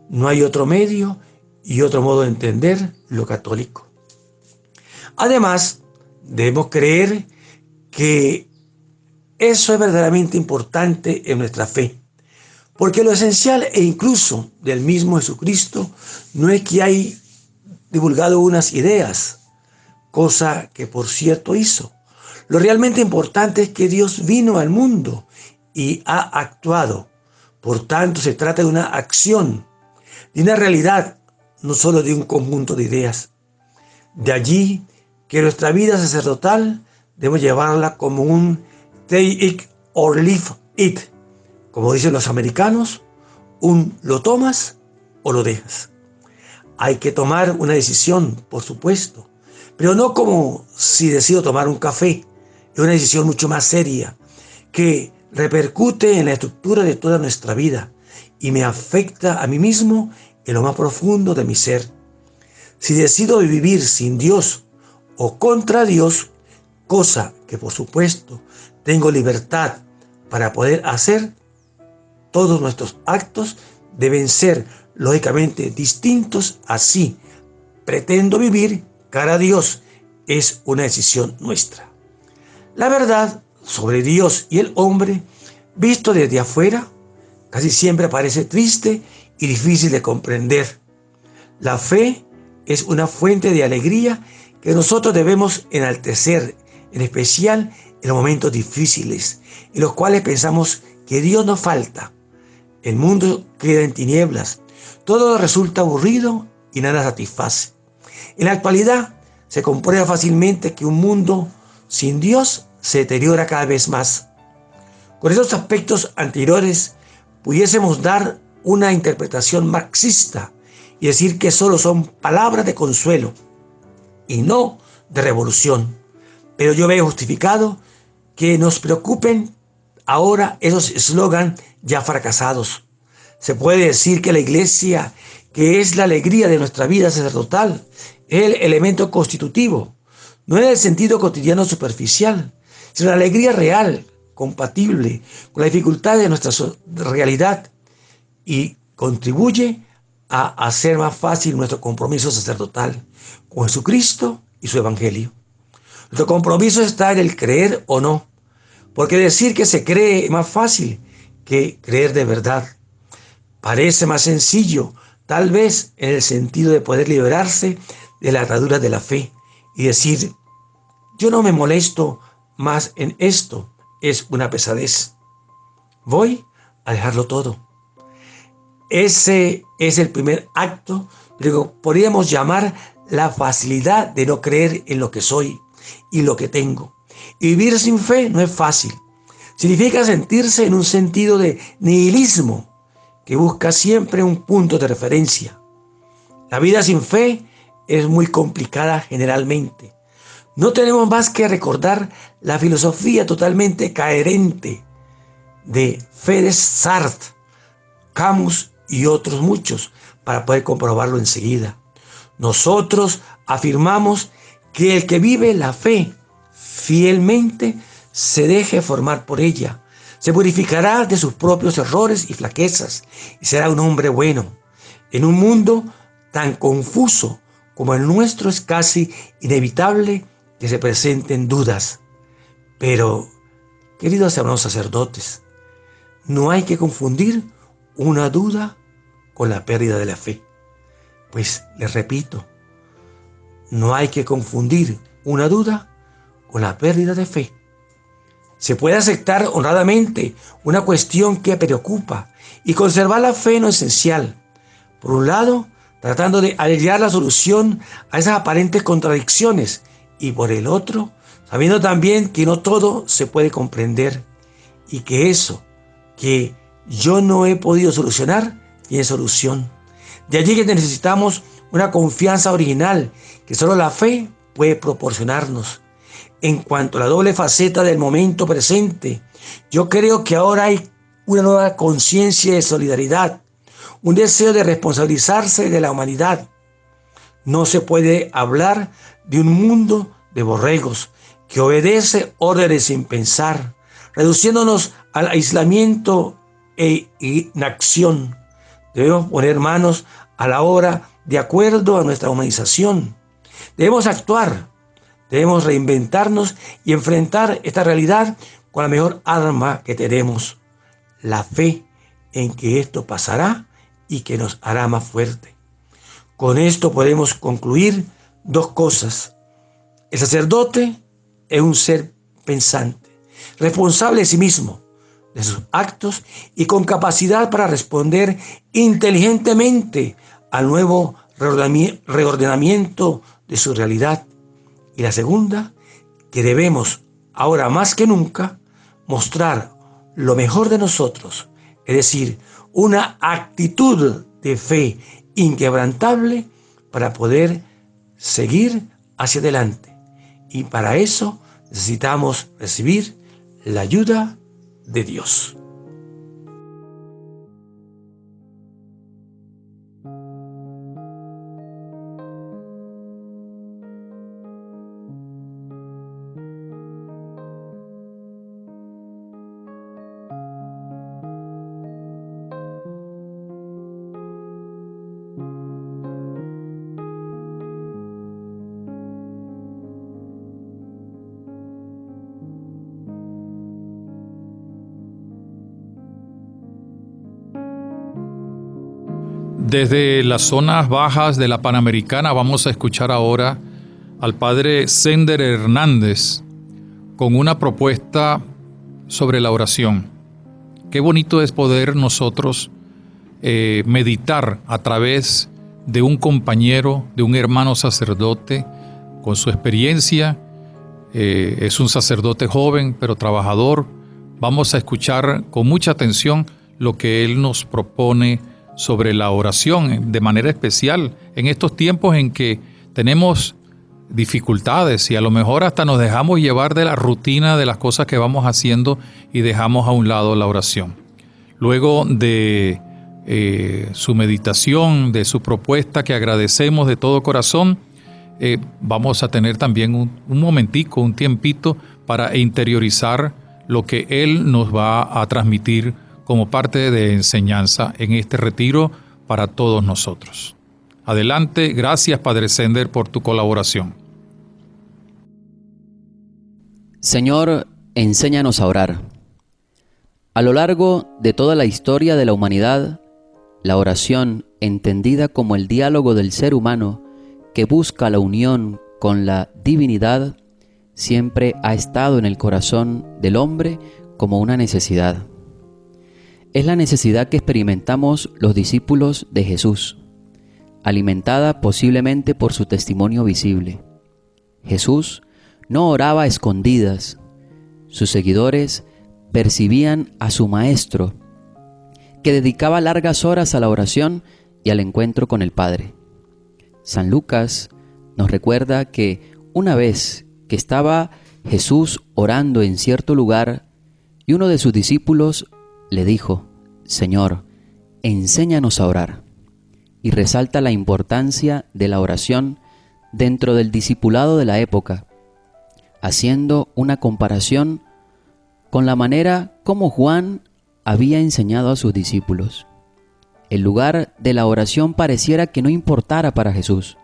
No hay otro medio y otro modo de entender lo católico. Además, debemos creer que eso es verdaderamente importante en nuestra fe, porque lo esencial e incluso del mismo Jesucristo no es que haya divulgado unas ideas, cosa que por cierto hizo. Lo realmente importante es que Dios vino al mundo y ha actuado. Por tanto, se trata de una acción, de una realidad, no solo de un conjunto de ideas. De allí que nuestra vida sacerdotal debemos llevarla como un take it or leave it. Como dicen los americanos, lo tomas o lo dejas. Hay que tomar una decisión, por supuesto, pero no como si decido tomar un café. Es una decisión mucho más seria, que repercute en la estructura de toda nuestra vida y me afecta a mí mismo en lo más profundo de mi ser. Si decido vivir sin Dios o contra Dios, cosa que por supuesto tengo libertad para poder hacer, todos nuestros actos deben ser lógicamente distintos. Así pretendo vivir cara a Dios, es una decisión nuestra. La verdad sobre Dios y el hombre, visto desde afuera, casi siempre parece triste y difícil de comprender. La fe es una fuente de alegría que nosotros debemos enaltecer, en especial en los momentos difíciles, en los cuales pensamos que Dios nos falta. El mundo queda en tinieblas, todo resulta aburrido y nada satisface. En la actualidad se comprueba fácilmente que un mundo sin Dios se deteriora cada vez más. Con esos aspectos anteriores pudiésemos dar una interpretación marxista y decir que solo son palabras de consuelo y no de revolución. Pero yo veo justificado que nos preocupen ahora esos eslogans ya fracasados. Se puede decir que la iglesia, que es la alegría de nuestra vida sacerdotal, es el elemento constitutivo, no en el sentido cotidiano superficial, sino la alegría real, compatible con la dificultad de nuestra realidad y contribuye a hacer más fácil nuestro compromiso sacerdotal con Jesucristo y su Evangelio. Nuestro compromiso está en el creer o no, porque decir que se cree es más fácil que creer de verdad. Parece más sencillo, tal vez en el sentido de poder liberarse de la atadura de la fe y decir, yo no me molesto más en esto, es una pesadez. Voy a dejarlo todo. Ese es el primer acto, podríamos llamar la facilidad de no creer en lo que soy y lo que tengo. Y vivir sin fe no es fácil. Significa sentirse en un sentido de nihilismo que busca siempre un punto de referencia. La vida sin fe es muy complicada generalmente. No tenemos más que recordar la filosofía totalmente coherente de Félix Sartre, Camus y otros muchos para poder comprobarlo enseguida. Nosotros afirmamos que el que vive la fe fielmente se deje formar por ella, se purificará de sus propios errores y flaquezas y será un hombre bueno. En un mundo tan confuso como el nuestro es casi inevitable que se presenten dudas. Pero, queridos hermanos sacerdotes, no hay que confundir una duda con la pérdida de la fe. Pues les repito, no hay que confundir una duda con la pérdida de fe. Se puede aceptar honradamente una cuestión que preocupa y conservar la fe en lo esencial. Por un lado, tratando de hallar la solución a esas aparentes contradicciones y por el otro, sabiendo también que no todo se puede comprender y que eso que yo no he podido solucionar tiene solución. De allí que necesitamos una confianza original que solo la fe puede proporcionarnos. En cuanto a la doble faceta del momento presente, yo creo que ahora hay una nueva conciencia de solidaridad, un deseo de responsabilizarse de la humanidad. No se puede hablar de un mundo de borregos que obedece órdenes sin pensar, reduciéndonos al aislamiento e inacción. Debemos poner manos a la obra de acuerdo a nuestra humanización. Debemos actuar, debemos reinventarnos y enfrentar esta realidad con la mejor arma que tenemos, la fe en que esto pasará y que nos hará más fuerte. Con esto podemos concluir dos cosas. El sacerdote es un ser pensante, responsable de sí mismo, de sus actos y con capacidad para responder inteligentemente al nuevo reordenamiento de su realidad. Y la segunda, que debemos, ahora más que nunca, mostrar lo mejor de nosotros, es decir, una actitud de fe inquebrantable para poder seguir hacia adelante. Y para eso necesitamos recibir la ayuda de Dios. Desde las zonas bajas de la Panamericana vamos a escuchar ahora al padre Sender Hernández con una propuesta sobre la oración. Qué bonito es poder nosotros meditar a través de un compañero, de un hermano sacerdote con su experiencia. Es un sacerdote joven pero trabajador. Vamos a escuchar con mucha atención lo que él nos propone sobre la oración, de manera especial en estos tiempos en que tenemos dificultades y a lo mejor hasta nos dejamos llevar de la rutina de las cosas que vamos haciendo y dejamos a un lado la oración. Luego de su meditación, de su propuesta que agradecemos de todo corazón, vamos a tener también un momentico, un tiempito para interiorizar lo que él nos va a transmitir como parte de enseñanza en este retiro para todos nosotros. Adelante, gracias Padre Sender por tu colaboración. Señor, enséñanos a orar. A lo largo de toda la historia de la humanidad, la oración, entendida como el diálogo del ser humano que busca la unión con la divinidad, siempre ha estado en el corazón del hombre como una necesidad. Es la necesidad que experimentamos los discípulos de Jesús, alimentada posiblemente por su testimonio visible. Jesús no oraba a escondidas. Sus seguidores percibían a su Maestro, que dedicaba largas horas a la oración y al encuentro con el Padre. San Lucas nos recuerda que una vez que estaba Jesús orando en cierto lugar y uno de sus discípulos le dijo: Señor, enséñanos a orar. Y resalta la importancia de la oración dentro del discipulado de la época, haciendo una comparación con la manera como Juan había enseñado a sus discípulos. El lugar de la oración pareciera que no importara para Jesús,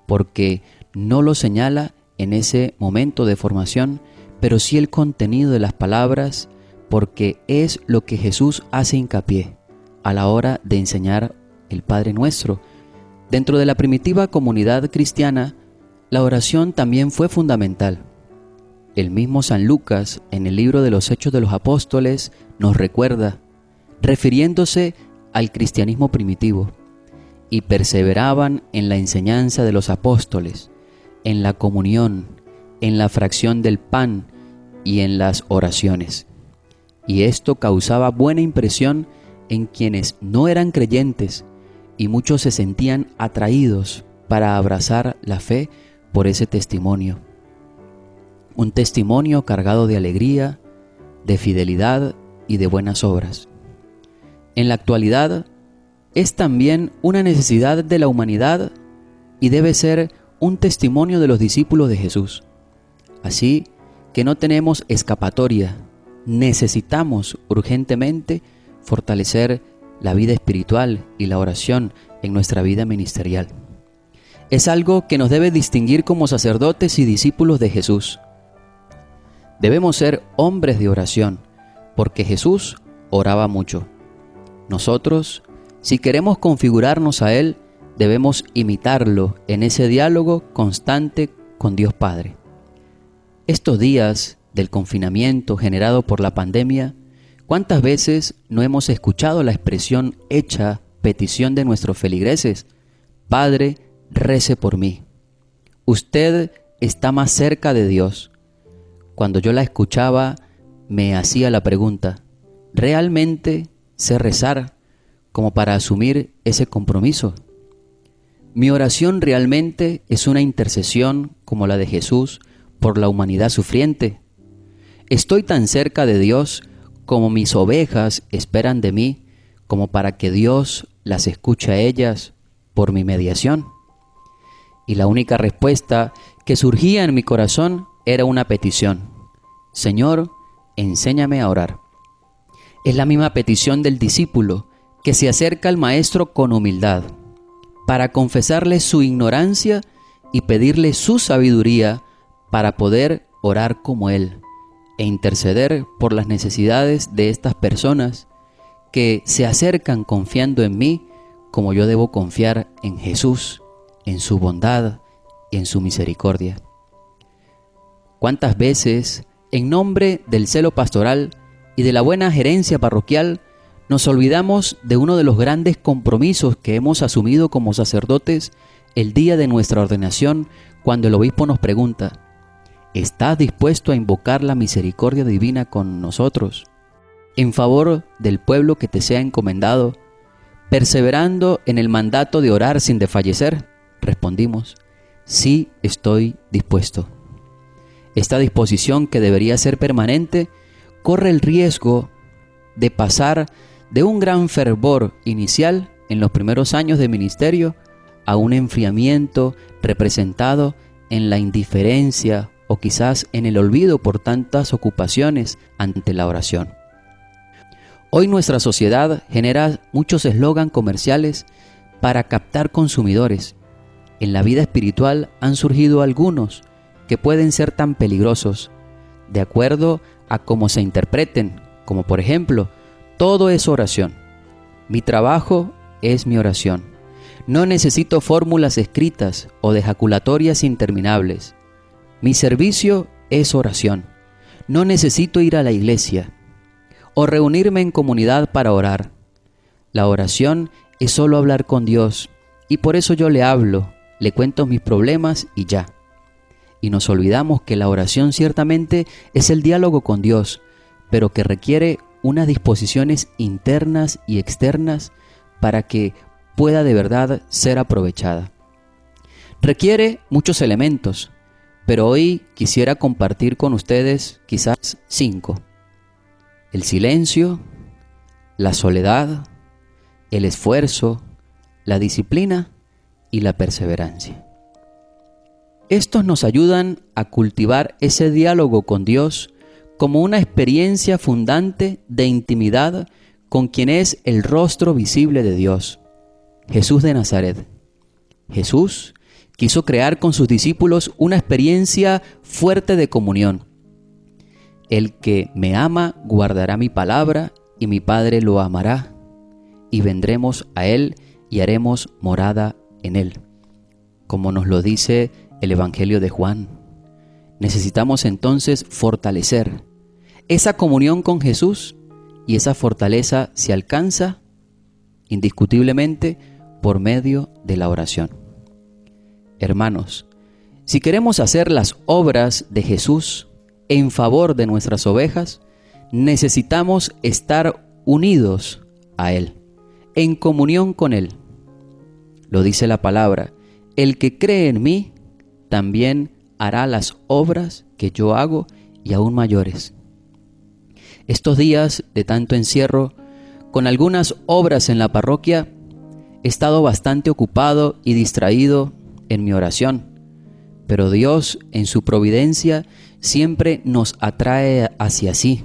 porque no lo señala en ese momento de formación, pero sí el contenido de las palabras, porque es lo que Jesús hace hincapié a la hora de enseñar el Padre Nuestro. Dentro de la primitiva comunidad cristiana, la oración también fue fundamental. El mismo San Lucas, en el libro de los Hechos de los Apóstoles, nos recuerda, refiriéndose al cristianismo primitivo: y perseveraban en la enseñanza de los apóstoles, en la comunión, en la fracción del pan y en las oraciones. Y esto causaba buena impresión en quienes no eran creyentes, y muchos se sentían atraídos para abrazar la fe por ese testimonio. Un testimonio cargado de alegría, de fidelidad y de buenas obras. En la actualidad, es también una necesidad de la humanidad y debe ser un testimonio de los discípulos de Jesús. Así que no tenemos escapatoria. Necesitamos urgentemente fortalecer la vida espiritual y la oración en nuestra vida ministerial. Es algo que nos debe distinguir como sacerdotes y discípulos de Jesús. Debemos ser hombres de oración, porque Jesús oraba mucho. Nosotros, si queremos configurarnos a Él, debemos imitarlo en ese diálogo constante con Dios Padre. Estos días del confinamiento generado por la pandemia, ¿cuántas veces no hemos escuchado la expresión hecha petición de nuestros feligreses? Padre, rece por mí. Usted está más cerca de Dios. Cuando yo la escuchaba, me hacía la pregunta: ¿realmente sé rezar como para asumir ese compromiso? ¿Mi oración realmente es una intercesión como la de Jesús por la humanidad sufriente? ¿Estoy tan cerca de Dios como mis ovejas esperan de mí, como para que Dios las escuche a ellas por mi mediación? Y la única respuesta que surgía en mi corazón era una petición: Señor, enséñame a orar. Es la misma petición del discípulo que se acerca al Maestro con humildad, para confesarle su ignorancia y pedirle su sabiduría para poder orar como Él e interceder por las necesidades de estas personas que se acercan confiando en mí, como yo debo confiar en Jesús, en su bondad y en su misericordia. ¿Cuántas veces, en nombre del celo pastoral y de la buena gerencia parroquial, nos olvidamos de uno de los grandes compromisos que hemos asumido como sacerdotes el día de nuestra ordenación, cuando el obispo nos pregunta: ¿estás dispuesto a invocar la misericordia divina con nosotros, en favor del pueblo que te sea encomendado, perseverando en el mandato de orar sin desfallecer? Respondimos: sí, estoy dispuesto. Esta disposición, que debería ser permanente, corre el riesgo de pasar de un gran fervor inicial en los primeros años de ministerio a un enfriamiento representado en la indiferencia o quizás en el olvido por tantas ocupaciones ante la oración. Hoy nuestra sociedad genera muchos eslogan comerciales para captar consumidores. En la vida espiritual han surgido algunos que pueden ser tan peligrosos, de acuerdo a cómo se interpreten, como por ejemplo: todo es oración. Mi trabajo es mi oración. No necesito fórmulas escritas o ejaculatorias interminables. Mi servicio es oración. No necesito ir a la iglesia o reunirme en comunidad para orar. La oración es solo hablar con Dios, y por eso yo le hablo, le cuento mis problemas y ya. Y nos olvidamos que la oración ciertamente es el diálogo con Dios, pero que requiere unas disposiciones internas y externas para que pueda de verdad ser aprovechada. Requiere muchos elementos, pero hoy quisiera compartir con ustedes quizás 5. El silencio, la soledad, el esfuerzo, la disciplina y la perseverancia. Estos nos ayudan a cultivar ese diálogo con Dios como una experiencia fundante de intimidad con quien es el rostro visible de Dios, Jesús de Nazaret. Jesús quiso crear con sus discípulos una experiencia fuerte de comunión. El que me ama guardará mi palabra, y mi Padre lo amará, y vendremos a Él y haremos morada en Él. Como nos lo dice el Evangelio de Juan. Necesitamos entonces fortalecer esa comunión con Jesús, y esa fortaleza se alcanza indiscutiblemente por medio de la oración. Hermanos, si queremos hacer las obras de Jesús en favor de nuestras ovejas, necesitamos estar unidos a Él, en comunión con Él. Lo dice la palabra: el que cree en mí, también hará las obras que yo hago, y aún mayores. Estos días de tanto encierro, con algunas obras en la parroquia, he estado bastante ocupado y distraído en mi oración, pero Dios, en su providencia, siempre nos atrae hacia sí.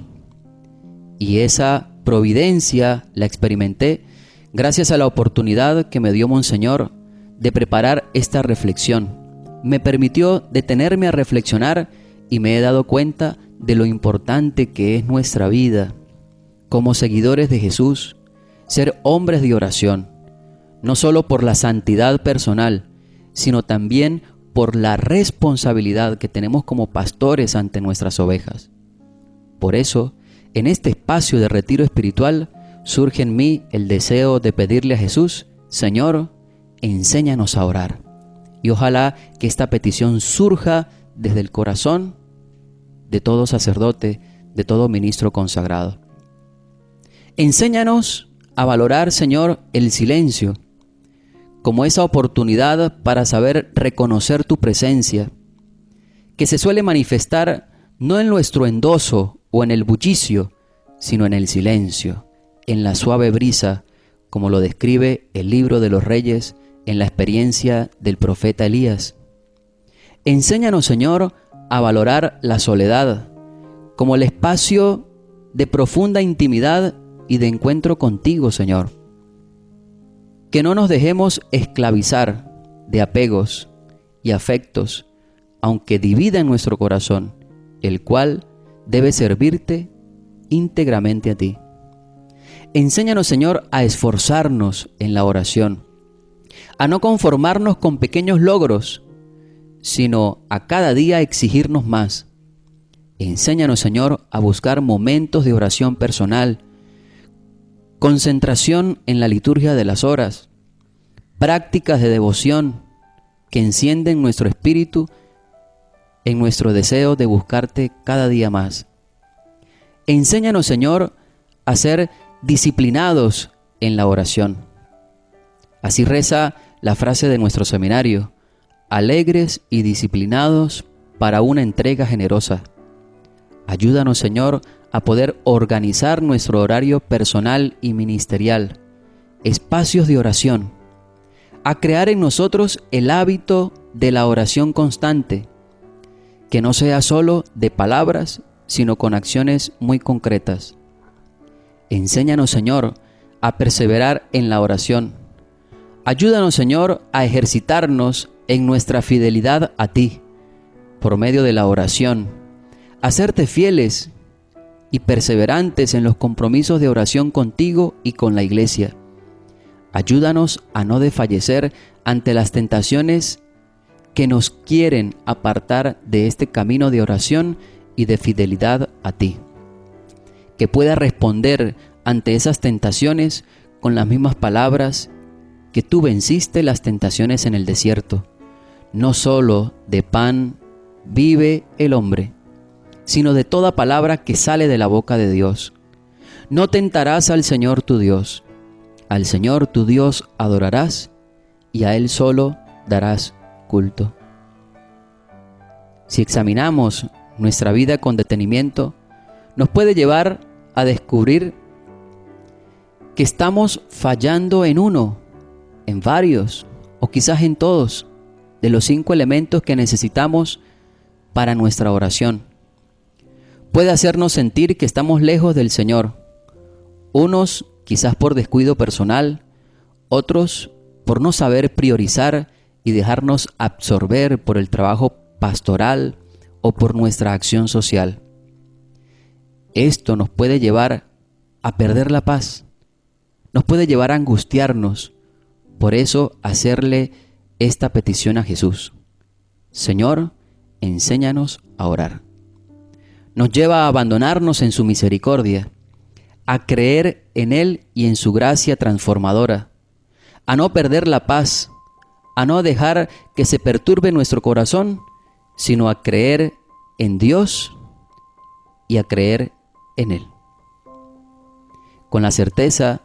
Y esa providencia la experimenté gracias a la oportunidad que me dio Monseñor de preparar esta reflexión. Me permitió detenerme a reflexionar y me he dado cuenta de lo importante que es nuestra vida como seguidores de Jesús, ser hombres de oración, no solo por la santidad personal, sino también por la responsabilidad que tenemos como pastores ante nuestras ovejas. Por eso, en este espacio de retiro espiritual, surge en mí el deseo de pedirle a Jesús: Señor, enséñanos a orar. Y ojalá que esta petición surja desde el corazón de todo sacerdote, de todo ministro consagrado. Enséñanos a valorar, Señor, el silencio como esa oportunidad para saber reconocer tu presencia, que se suele manifestar no en lo estruendoso o en el bullicio, sino en el silencio, en la suave brisa, como lo describe el libro de los Reyes en la experiencia del profeta Elías. Enséñanos, Señor, a valorar la soledad como el espacio de profunda intimidad y de encuentro contigo, Señor. Que no nos dejemos esclavizar de apegos y afectos, aunque divida en nuestro corazón, el cual debe servirte íntegramente a ti. Enséñanos, Señor, a esforzarnos en la oración, a no conformarnos con pequeños logros, sino a cada día exigirnos más. Enséñanos, Señor, a buscar momentos de oración personal, concentración en la liturgia de las horas, prácticas de devoción que encienden nuestro espíritu en nuestro deseo de buscarte cada día más. Enséñanos, Señor, a ser disciplinados en la oración. Así reza la frase de nuestro seminario: alegres y disciplinados para una entrega generosa. Ayúdanos, Señor, a poder organizar nuestro horario personal y ministerial, espacios de oración, a crear en nosotros el hábito de la oración constante, que no sea solo de palabras, sino con acciones muy concretas. Enséñanos, Señor, a perseverar en la oración. Ayúdanos, Señor, a ejercitarnos en nuestra fidelidad a ti, por medio de la oración, a serte fieles y perseverantes en los compromisos de oración contigo y con la Iglesia. Ayúdanos a no desfallecer ante las tentaciones que nos quieren apartar de este camino de oración y de fidelidad a ti. Que pueda responder ante esas tentaciones con las mismas palabras que tú venciste las tentaciones en el desierto. No solo de pan vive el hombre, sino de toda palabra que sale de la boca de Dios. No tentarás al Señor tu Dios. Al Señor tu Dios adorarás y a Él solo darás culto. Si examinamos nuestra vida con detenimiento, nos puede llevar a descubrir que estamos fallando en uno, en varios o quizás en todos de los 5 elementos que necesitamos para nuestra oración. Puede hacernos sentir que estamos lejos del Señor, unos quizás por descuido personal, otros por no saber priorizar y dejarnos absorber por el trabajo pastoral o por nuestra acción social. Esto nos puede llevar a perder la paz, nos puede llevar a angustiarnos. Por eso, hacerle esta petición a Jesús: Señor, enséñanos a orar. Nos lleva a abandonarnos en su misericordia, a creer en Él y en su gracia transformadora, a no perder la paz, a no dejar que se perturbe nuestro corazón, sino a creer en Dios y a creer en Él, con la certeza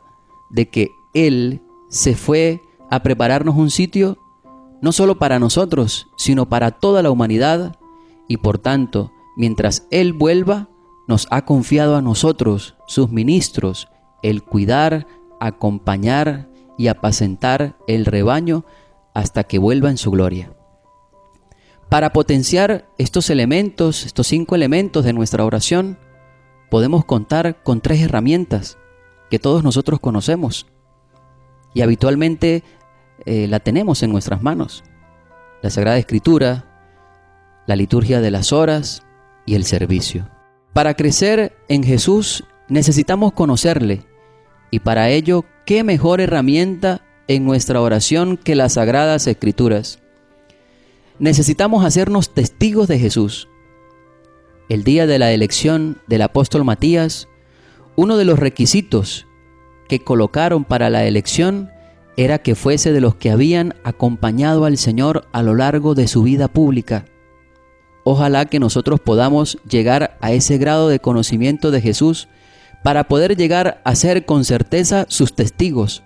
de que Él se fue a prepararnos un sitio no solo para nosotros, sino para toda la humanidad, y por tanto, mientras Él vuelva, nos ha confiado a nosotros, sus ministros, el cuidar, acompañar y apacentar el rebaño hasta que vuelva en su gloria. Para potenciar estos elementos, estos 5 elementos de nuestra oración, podemos contar con 3 herramientas que todos nosotros conocemos y habitualmente la tenemos en nuestras manos: la Sagrada Escritura, la liturgia de las horas y el servicio. Para crecer en Jesús necesitamos conocerle, y para ello, ¿qué mejor herramienta en nuestra oración que las Sagradas Escrituras? Necesitamos hacernos testigos de Jesús. El día de la elección del apóstol Matías, uno de los requisitos que colocaron para la elección era que fuese de los que habían acompañado al Señor a lo largo de su vida pública. Ojalá que nosotros podamos llegar a ese grado de conocimiento de Jesús para poder llegar a ser con certeza sus testigos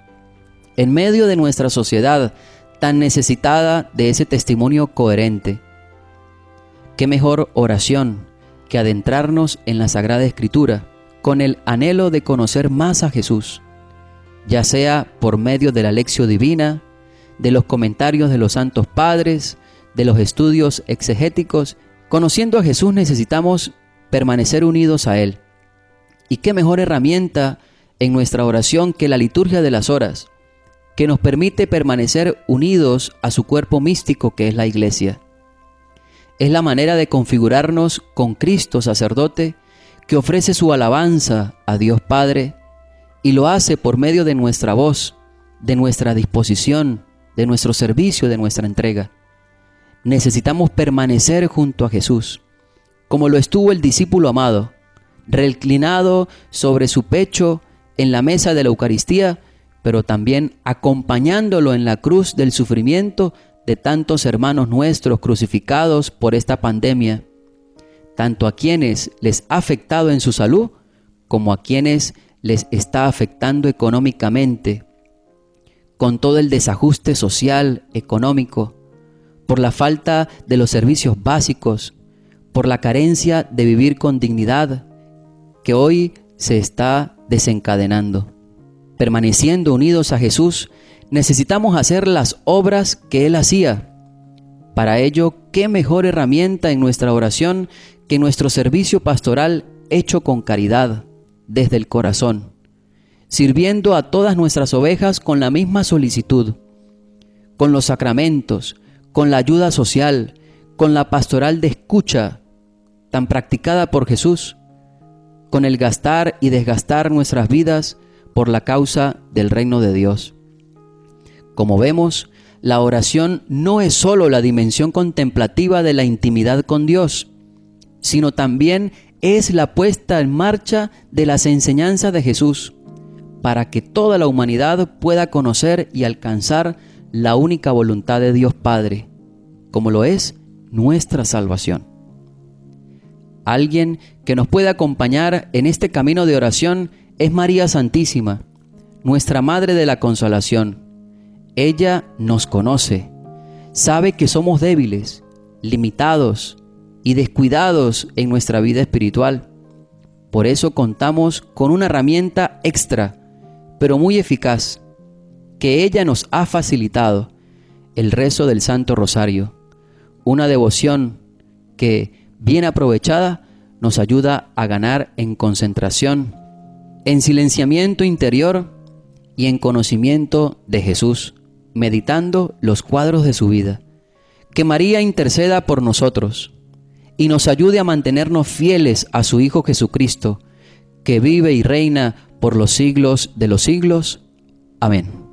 en medio de nuestra sociedad tan necesitada de ese testimonio coherente. Qué mejor oración que adentrarnos en la Sagrada Escritura, con el anhelo de conocer más a Jesús, ya sea por medio de la lección divina, de los comentarios de los santos padres, de los estudios exegéticos. Conociendo a Jesús necesitamos permanecer unidos a Él. ¿Y qué mejor herramienta en nuestra oración que la liturgia de las horas, que nos permite permanecer unidos a su cuerpo místico que es la Iglesia? Es la manera de configurarnos con Cristo sacerdote, que ofrece su alabanza a Dios Padre y lo hace por medio de nuestra voz, de nuestra disposición, de nuestro servicio, de nuestra entrega. Necesitamos permanecer junto a Jesús, como lo estuvo el discípulo amado, reclinado sobre su pecho en la mesa de la Eucaristía, pero también acompañándolo en la cruz del sufrimiento de tantos hermanos nuestros crucificados por esta pandemia, tanto a quienes les ha afectado en su salud, como a quienes les está afectando económicamente, con todo el desajuste social, económico, por la falta de los servicios básicos, por la carencia de vivir con dignidad que hoy se está desencadenando. Permaneciendo unidos a Jesús, necesitamos hacer las obras que Él hacía. Para ello, ¿qué mejor herramienta en nuestra oración que nuestro servicio pastoral hecho con caridad, desde el corazón, sirviendo a todas nuestras ovejas con la misma solicitud, con los sacramentos, con la ayuda social, con la pastoral de escucha, tan practicada por Jesús, con el gastar y desgastar nuestras vidas por la causa del reino de Dios? Como vemos, la oración no es solo la dimensión contemplativa de la intimidad con Dios, sino también es la puesta en marcha de las enseñanzas de Jesús, para que toda la humanidad pueda conocer y alcanzar la única voluntad de Dios Padre, como lo es nuestra salvación. Alguien que nos puede acompañar en este camino de oración es María Santísima, nuestra Madre de la Consolación. Ella nos conoce, sabe que somos débiles, limitados y descuidados en nuestra vida espiritual. Por eso contamos con una herramienta extra, pero muy eficaz, que ella nos ha facilitado: el rezo del Santo Rosario, una devoción que, bien aprovechada, nos ayuda a ganar en concentración, en silenciamiento interior y en conocimiento de Jesús, meditando los cuadros de su vida. Que María interceda por nosotros y nos ayude a mantenernos fieles a su Hijo Jesucristo, que vive y reina por los siglos de los siglos. Amén.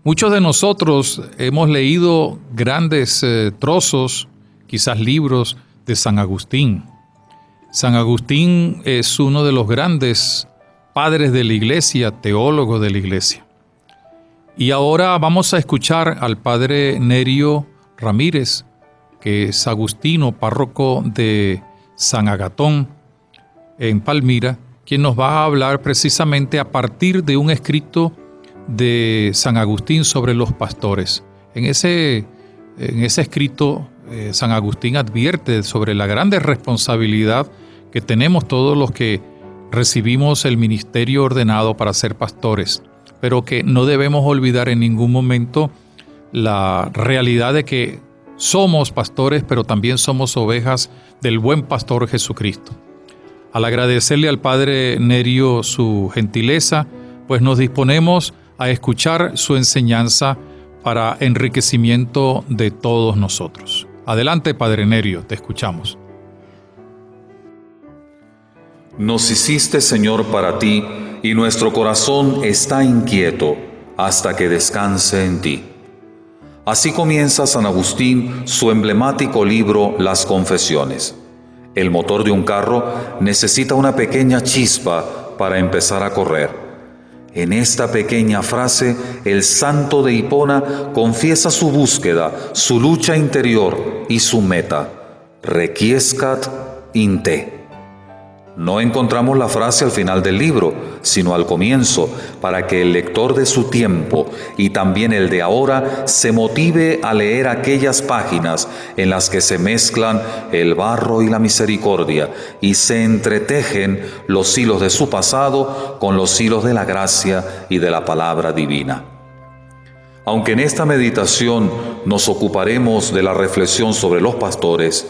Muchos de nosotros hemos leído grandes trozos, quizás libros de San Agustín. San Agustín es uno de los grandes padres de la Iglesia, teólogo de la Iglesia. Y ahora vamos a escuchar al padre Nerio Ramírez, que es agustino, párroco de San Agatón, en Palmira, quien nos va a hablar precisamente a partir de un escrito de San Agustín sobre los pastores. En ese escrito, San Agustín advierte sobre la grande responsabilidad que tenemos todos los que recibimos el ministerio ordenado para ser pastores, pero que no debemos olvidar en ningún momento la realidad de que somos pastores, pero también somos ovejas del buen pastor Jesucristo. Al agradecerle al padre Nerio su gentileza, pues nos disponemos a escuchar su enseñanza para enriquecimiento de todos nosotros. Adelante, Padre Nerio, te escuchamos. Nos hiciste, Señor, para ti, y nuestro corazón está inquieto hasta que descanse en ti. Así comienza San Agustín su emblemático libro Las Confesiones. El motor de un carro necesita una pequeña chispa para empezar a correr. En esta pequeña frase, el santo de Hipona confiesa su búsqueda, su lucha interior y su meta. Requiescat in te. No encontramos la frase al final del libro, sino al comienzo, para que el lector de su tiempo y también el de ahora se motive a leer aquellas páginas en las que se mezclan el barro y la misericordia y se entretejen los hilos de su pasado con los hilos de la gracia y de la palabra divina. Aunque en esta meditación nos ocuparemos de la reflexión sobre los pastores,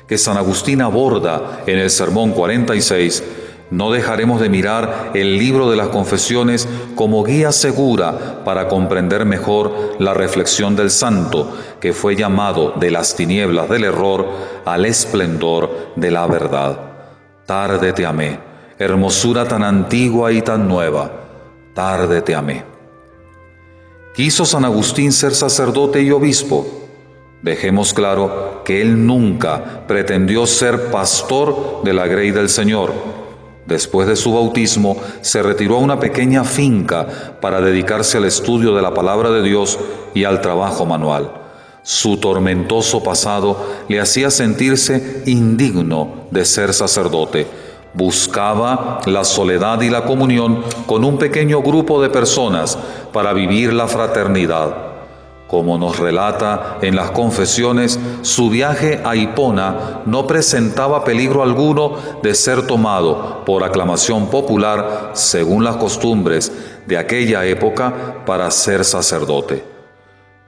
que San Agustín aborda en el Sermón 46, no dejaremos de mirar el libro de las Confesiones como guía segura para comprender mejor la reflexión del santo, que fue llamado de las tinieblas del error al esplendor de la verdad. Tarde te amé, hermosura tan antigua y tan nueva, tarde te amé. ¿Quiso San Agustín ser sacerdote y obispo? Dejemos claro que él nunca pretendió ser pastor de la grey del Señor. Después de su bautismo, se retiró a una pequeña finca para dedicarse al estudio de la palabra de Dios y al trabajo manual. Su tormentoso pasado le hacía sentirse indigno de ser sacerdote. Buscaba la soledad y la comunión con un pequeño grupo de personas para vivir la fraternidad. Como nos relata en las Confesiones, su viaje a Hipona no presentaba peligro alguno de ser tomado por aclamación popular, según las costumbres de aquella época, para ser sacerdote.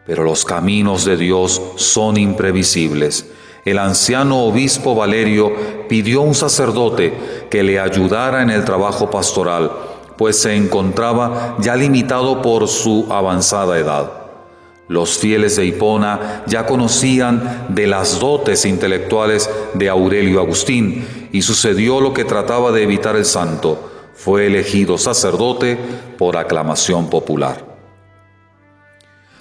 Pero los caminos de Dios son imprevisibles. El anciano obispo Valerio pidió un sacerdote que le ayudara en el trabajo pastoral, pues se encontraba ya limitado por su avanzada edad. Los fieles de Hipona ya conocían de las dotes intelectuales de Aurelio Agustín, y sucedió lo que trataba de evitar el santo. Fue elegido sacerdote por aclamación popular.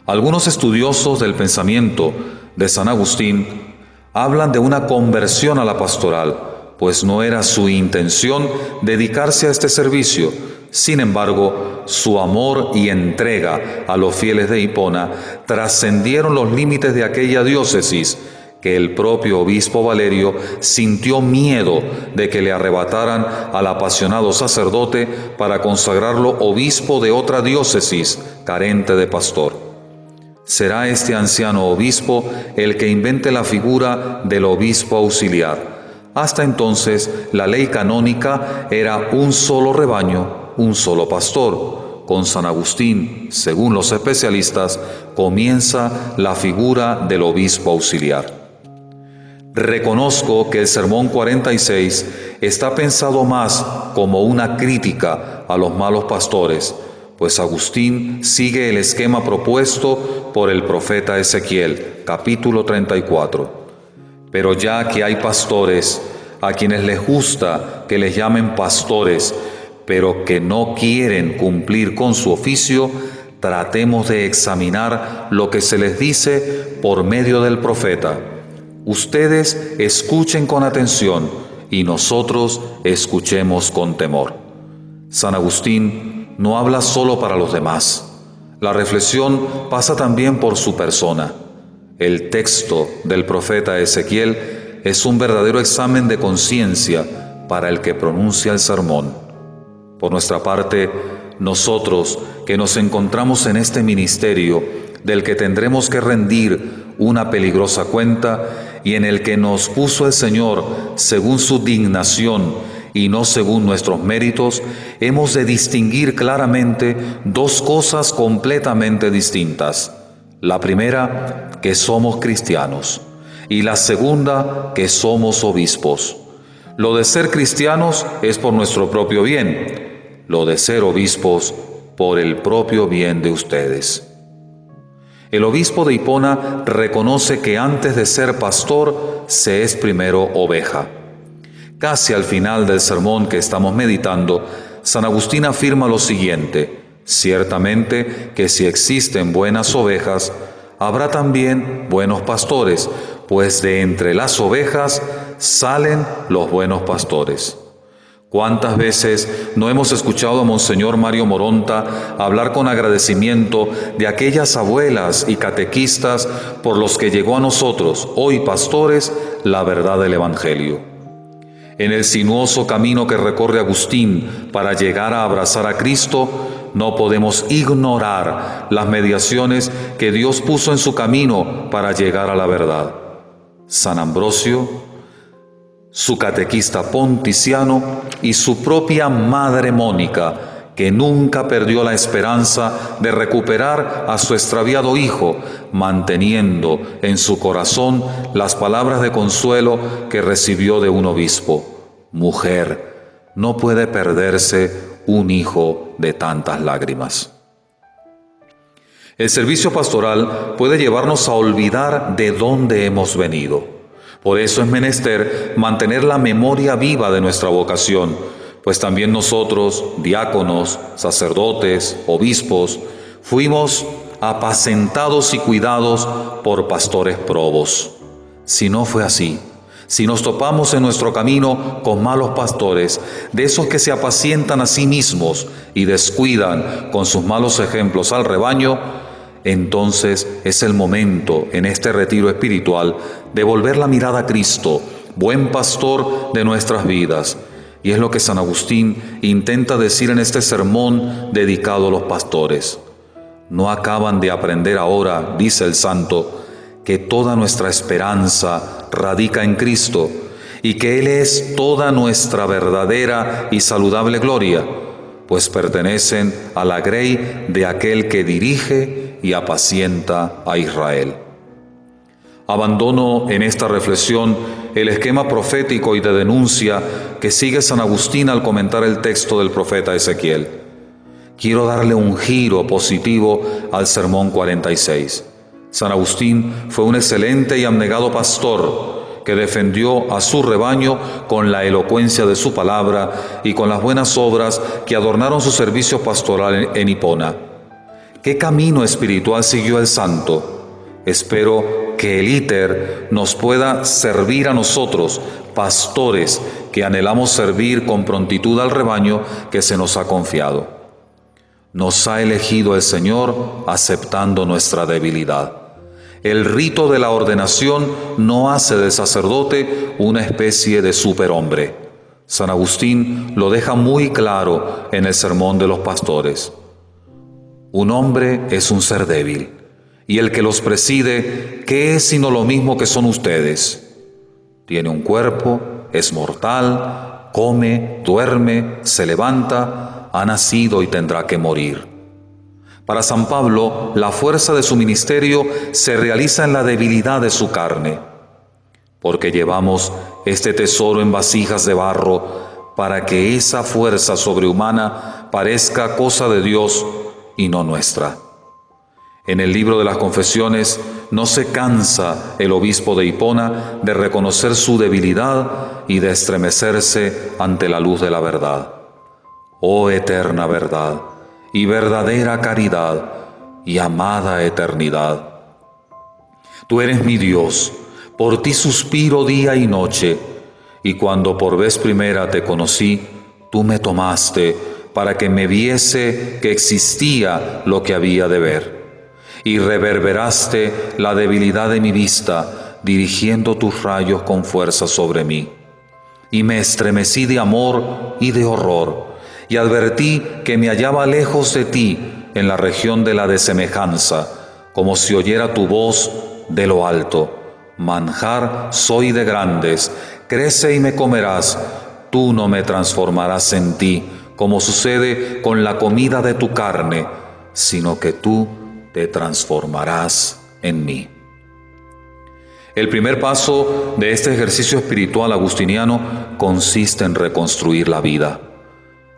Algunos estudiosos del pensamiento de San Agustín hablan de una conversión a la pastoral, pues no era su intención dedicarse a este servicio. Sin embargo, su amor y entrega a los fieles de Hipona trascendieron los límites de aquella diócesis, que el propio obispo Valerio sintió miedo de que le arrebataran al apasionado sacerdote para consagrarlo obispo de otra diócesis carente de pastor. Será este anciano obispo el que invente la figura del obispo auxiliar. Hasta entonces, la ley canónica era un solo rebaño, un solo pastor. Con San Agustín, según los especialistas, comienza la figura del obispo auxiliar. Reconozco que el Sermón 46 está pensado más como una crítica a los malos pastores, pues Agustín sigue el esquema propuesto por el profeta Ezequiel, capítulo 34. Pero ya que hay pastores a quienes les gusta que les llamen pastores, pero que no quieren cumplir con su oficio, tratemos de examinar lo que se les dice por medio del profeta. Ustedes escuchen con atención y nosotros escuchemos con temor. San Agustín no habla solo para los demás. La reflexión pasa también por su persona. El texto del profeta Ezequiel es un verdadero examen de conciencia para el que pronuncia el sermón. Por nuestra parte, nosotros que nos encontramos en este ministerio, del que tendremos que rendir una peligrosa cuenta y en el que nos puso el Señor según su dignación y no según nuestros méritos, hemos de distinguir claramente dos cosas completamente distintas. La primera, que somos cristianos, y la segunda, que somos obispos. Lo de ser cristianos es por nuestro propio bien, lo de ser obispos por el propio bien de ustedes. El obispo de Hipona reconoce que antes de ser pastor se es primero oveja. Casi al final del sermón que estamos meditando, San Agustín afirma lo siguiente: ciertamente que si existen buenas ovejas, habrá también buenos pastores, pues de entre las ovejas salen los buenos pastores. ¿Cuántas veces no hemos escuchado a Monseñor Mario Moronta hablar con agradecimiento de aquellas abuelas y catequistas por los que llegó a nosotros, hoy pastores, la verdad del Evangelio? En el sinuoso camino que recorre Agustín para llegar a abrazar a Cristo, no podemos ignorar las mediaciones que Dios puso en su camino para llegar a la verdad. San Ambrosio, su catequista Ponticiano y su propia madre Mónica, que nunca perdió la esperanza de recuperar a su extraviado hijo, manteniendo en su corazón las palabras de consuelo que recibió de un obispo: mujer, no puede perderse un hijo de tantas lágrimas. El servicio pastoral puede llevarnos a olvidar de dónde hemos venido. Por eso es menester mantener la memoria viva de nuestra vocación, pues también nosotros, diáconos, sacerdotes, obispos, fuimos apacentados y cuidados por pastores probos. Si no fue así, si nos topamos en nuestro camino con malos pastores, de esos que se apacientan a sí mismos y descuidan con sus malos ejemplos al rebaño, entonces es el momento en este retiro espiritual de volver la mirada a Cristo, buen pastor de nuestras vidas. Y es lo que San Agustín intenta decir en este sermón dedicado a los pastores. No acaban de aprender ahora, dice el santo, que toda nuestra esperanza radica en Cristo y que Él es toda nuestra verdadera y saludable gloria, pues pertenecen a la grey de aquel que dirige y apacienta a Israel. Abandono en esta reflexión el esquema profético y de denuncia que sigue San Agustín al comentar el texto del profeta Ezequiel. Quiero darle un giro positivo al sermón 46. San Agustín fue un excelente y abnegado pastor que defendió a su rebaño con la elocuencia de su palabra y con las buenas obras que adornaron su servicio pastoral en Hipona. ¿Qué camino espiritual siguió el santo? Espero que el íter nos pueda servir a nosotros, pastores que anhelamos servir con prontitud al rebaño que se nos ha confiado. Nos ha elegido el Señor aceptando nuestra debilidad. El rito de la ordenación no hace del sacerdote una especie de superhombre. San Agustín lo deja muy claro en el Sermón de los Pastores. Un hombre es un ser débil, y el que los preside, ¿qué es sino lo mismo que son ustedes? Tiene un cuerpo, es mortal, come, duerme, se levanta, ha nacido y tendrá que morir. Para San Pablo, la fuerza de su ministerio se realiza en la debilidad de su carne, porque llevamos este tesoro en vasijas de barro para que esa fuerza sobrehumana parezca cosa de Dios y no nuestra. En el libro de las Confesiones no se cansa el obispo de Hipona de reconocer su debilidad y de estremecerse ante la luz de la verdad. Oh eterna verdad y verdadera caridad y amada eternidad. Tú eres mi Dios, por ti suspiro día y noche, y cuando por vez primera te conocí, tú me tomaste para que me viese que existía lo que había de ver. Y reverberaste la debilidad de mi vista, dirigiendo tus rayos con fuerza sobre mí. Y me estremecí de amor y de horror, y advertí que me hallaba lejos de ti en la región de la desemejanza, como si oyera tu voz de lo alto. Manjar soy de grandes, crece y me comerás, tú no me transformarás en ti, como sucede con la comida de tu carne, sino que tú te transformarás en mí. El primer paso de este ejercicio espiritual agustiniano consiste en reconstruir la vida.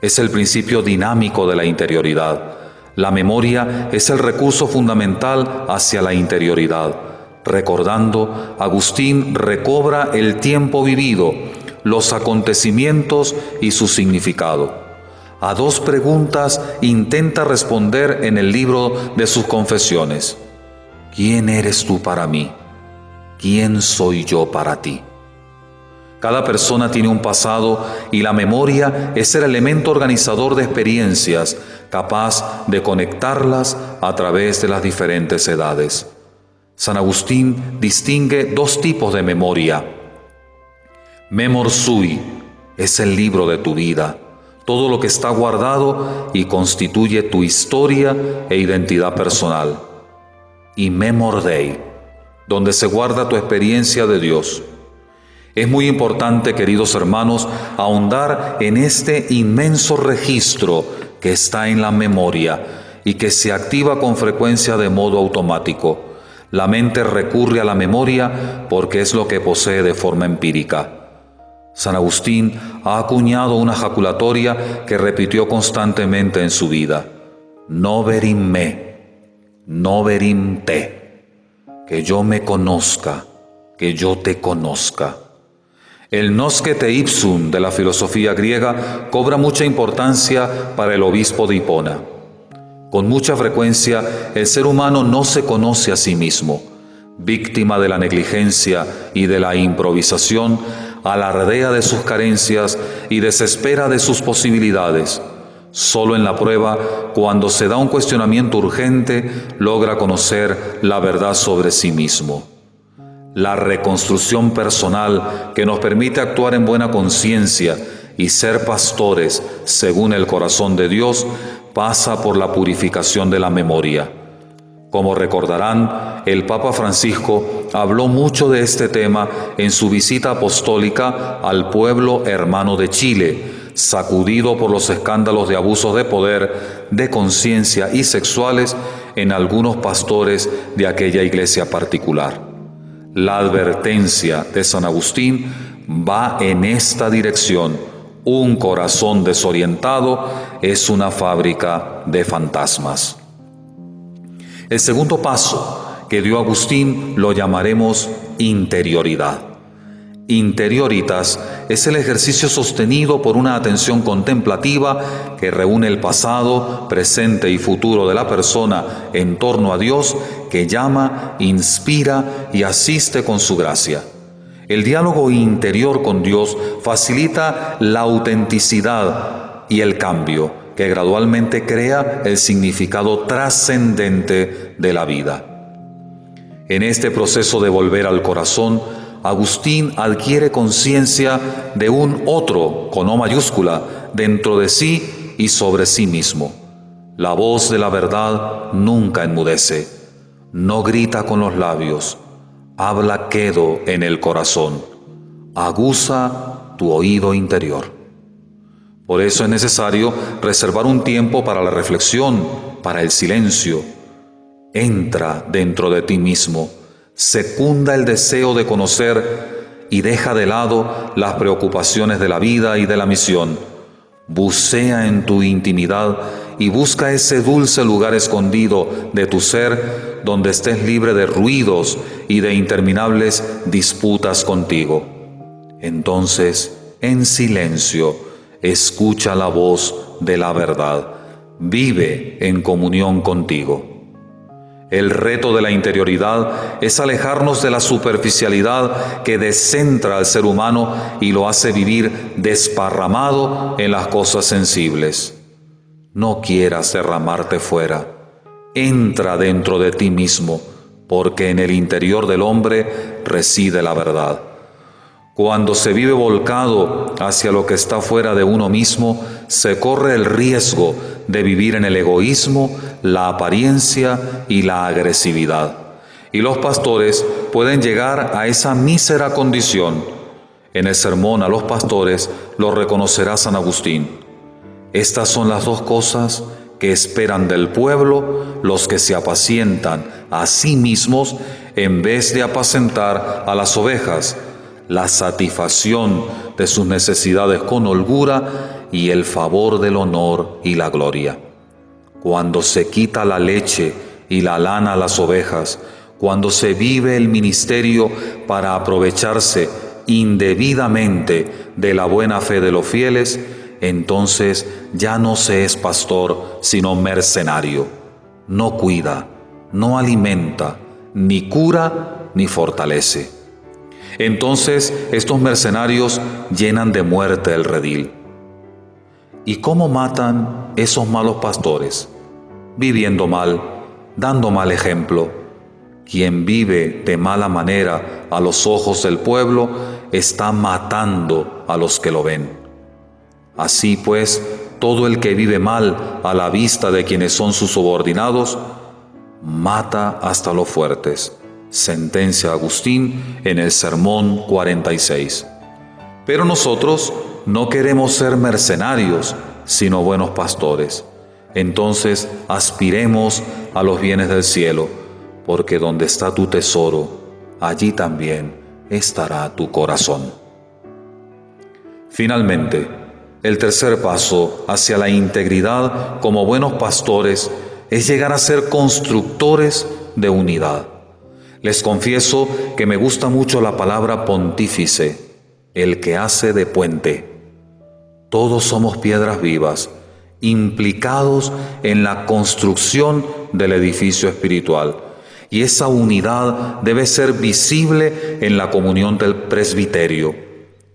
Es el principio dinámico de la interioridad. La memoria es el recurso fundamental hacia la interioridad. Recordando, Agustín recobra el tiempo vivido, los acontecimientos y su significado. A 2 preguntas intenta responder en el libro de sus confesiones. ¿Quién eres tú para mí? ¿Quién soy yo para ti? Cada persona tiene un pasado y la memoria es el elemento organizador de experiencias, capaz de conectarlas a través de las diferentes edades. San Agustín distingue 2 tipos de memoria. Memor sui es el libro de tu vida, todo lo que está guardado y constituye tu historia e identidad personal. Y memor dei, donde se guarda tu experiencia de Dios. Es muy importante, queridos hermanos, ahondar en este inmenso registro que está en la memoria y que se activa con frecuencia de modo automático. La mente recurre a la memoria porque es lo que posee de forma empírica. San Agustín ha acuñado una jaculatoria que repitió constantemente en su vida. Noverim me, noverim te, que yo me conozca, que yo te conozca. El nosce ipsum de la filosofía griega cobra mucha importancia para el obispo de Hipona. Con mucha frecuencia, el ser humano no se conoce a sí mismo. Víctima de la negligencia y de la improvisación, alardea de sus carencias y desespera de sus posibilidades. Solo en la prueba, cuando se da un cuestionamiento urgente, logra conocer la verdad sobre sí mismo. La reconstrucción personal que nos permite actuar en buena conciencia y ser pastores según el corazón de Dios pasa por la purificación de la memoria. Como recordarán, el Papa Francisco habló mucho de este tema en su visita apostólica al pueblo hermano de Chile, sacudido por los escándalos de abusos de poder, de conciencia y sexuales en algunos pastores de aquella iglesia particular. La advertencia de San Agustín va en esta dirección. Un corazón desorientado es una fábrica de fantasmas. El segundo paso que dio Agustín lo llamaremos interioridad. Interioritas es el ejercicio sostenido por una atención contemplativa que reúne el pasado, presente y futuro de la persona en torno a Dios, que llama, inspira y asiste con su gracia. El diálogo interior con Dios facilita la autenticidad y el cambio, que gradualmente crea el significado trascendente de la vida. En este proceso de volver al corazón, Agustín adquiere conciencia de un otro, con O mayúscula, dentro de sí y sobre sí mismo. La voz de la verdad nunca enmudece, no grita con los labios, habla quedo en el corazón, aguza tu oído interior. Por eso es necesario reservar un tiempo para la reflexión, para el silencio. Entra dentro de ti mismo, secunda el deseo de conocer y deja de lado las preocupaciones de la vida y de la misión. Bucea en tu intimidad y busca ese dulce lugar escondido de tu ser donde estés libre de ruidos y de interminables disputas contigo. Entonces, en silencio, escucha la voz de la verdad. Vive en comunión contigo. El reto de la interioridad es alejarnos de la superficialidad que descentra al ser humano y lo hace vivir desparramado en las cosas sensibles. No quieras derramarte fuera. Entra dentro de ti mismo, porque en el interior del hombre reside la verdad. Cuando se vive volcado hacia lo que está fuera de uno mismo, se corre el riesgo de vivir en el egoísmo, la apariencia y la agresividad. Y los pastores pueden llegar a esa mísera condición. En el sermón a los pastores lo reconocerá San Agustín. Estas son las 2 cosas que esperan del pueblo los que se apacientan a sí mismos en vez de apacentar a las ovejas: la satisfacción de sus necesidades con holgura y el favor del honor y la gloria. cuando se quita la leche y la lana a las ovejas, cuando se vive el ministerio para aprovecharse indebidamente de la buena fe de los fieles, entonces ya no se es pastor, sino mercenario. No cuida, no alimenta, ni cura, ni fortalece. Entonces estos mercenarios llenan de muerte el redil. ¿Y cómo matan esos malos pastores? Viviendo mal, dando mal ejemplo. Quien vive de mala manera a los ojos del pueblo está matando a los que lo ven. Así pues, todo el que vive mal a la vista de quienes son sus subordinados, mata hasta los fuertes. Sentencia Agustín en el Sermón 46. Pero nosotros no queremos ser mercenarios, sino buenos pastores. Entonces aspiremos a los bienes del cielo, porque donde está tu tesoro, allí también estará tu corazón. Finalmente, el tercer paso hacia la integridad como buenos pastores es llegar a ser constructores de unidad. Les confieso que me gusta mucho la palabra pontífice, el que hace de puente. Todos somos piedras vivas, implicados en la construcción del edificio espiritual. Y esa unidad debe ser visible en la comunión del presbiterio.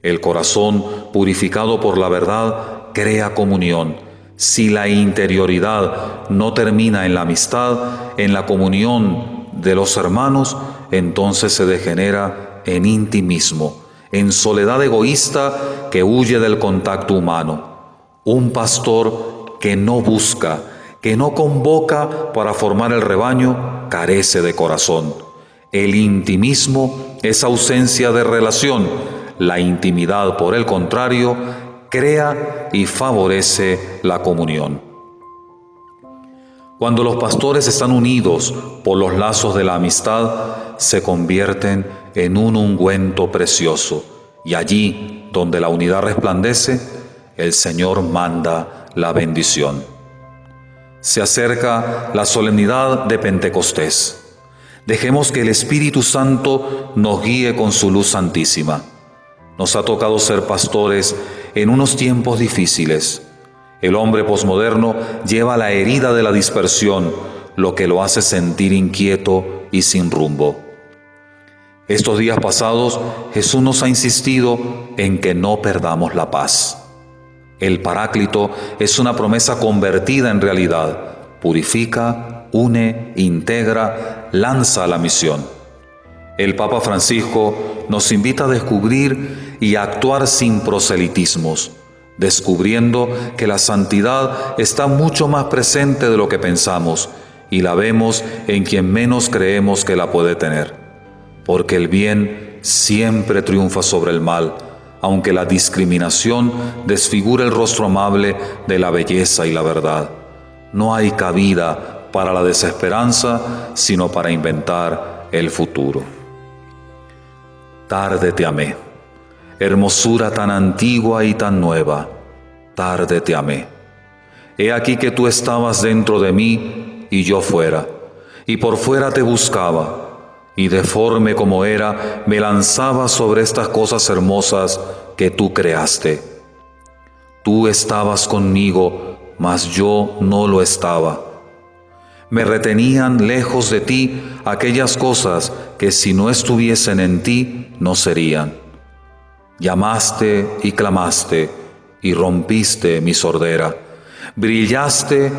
El corazón purificado por la verdad crea comunión. Si la interioridad no termina en la amistad, en la comunión de los hermanos, entonces se degenera en intimismo, en soledad egoísta que huye del contacto humano. Un pastor que no busca, que no convoca para formar el rebaño, carece de corazón. El intimismo es ausencia de relación. La intimidad, por el contrario, crea y favorece la comunión. Cuando los pastores están unidos por los lazos de la amistad, se convierten en un ungüento precioso. Y allí, donde la unidad resplandece, el Señor manda la bendición. Se acerca la solemnidad de Pentecostés. Dejemos que el Espíritu Santo nos guíe con su luz santísima. Nos ha tocado ser pastores en unos tiempos difíciles. El hombre posmoderno lleva la herida de la dispersión, lo que lo hace sentir inquieto y sin rumbo. Estos días pasados, Jesús nos ha insistido en que no perdamos la paz. El Paráclito es una promesa convertida en realidad. Purifica, une, integra, lanza a la misión. El Papa Francisco nos invita a descubrir y a actuar sin proselitismos, descubriendo que la santidad está mucho más presente de lo que pensamos y la vemos en quien menos creemos que la puede tener. Porque el bien siempre triunfa sobre el mal, aunque la discriminación desfigura el rostro amable de la belleza y la verdad. No hay cabida para la desesperanza, sino para inventar el futuro. Tarde te amé, hermosura tan antigua y tan nueva, tarde te amé. He aquí que tú estabas dentro de mí y yo fuera, y por fuera te buscaba, y deforme como era, me lanzaba sobre estas cosas hermosas que tú creaste. Tú estabas conmigo, mas yo no lo estaba. Me retenían lejos de ti aquellas cosas que si no estuviesen en ti, no serían. Llamaste y clamaste, y rompiste mi sordera. Brillaste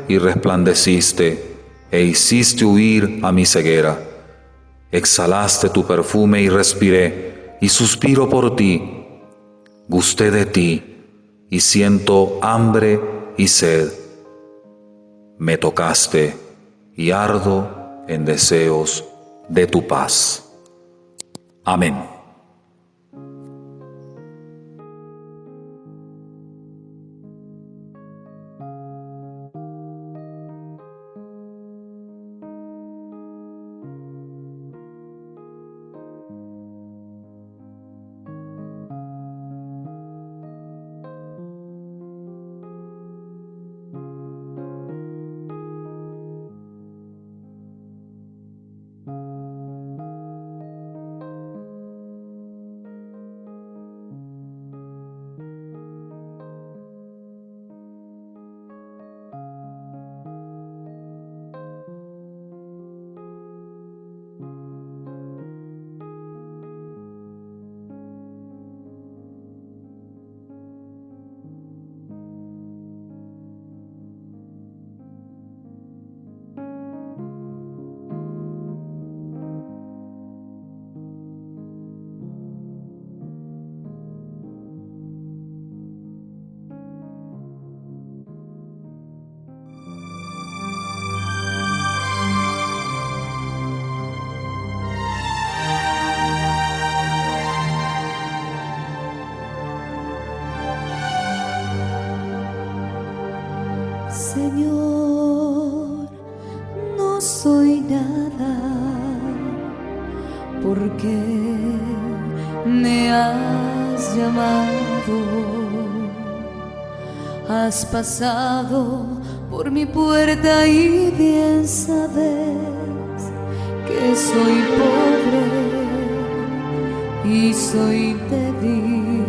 y resplandeciste, e hiciste huir a mi ceguera. Exhalaste tu perfume y respiré, y suspiro por ti. Gusté de ti, y siento hambre y sed. Me tocaste, y ardo en deseos de tu paz. Amén. Señor, no soy nada, porque me has llamado. Has pasado por mi puerta y bien sabes que soy pobre y soy débil.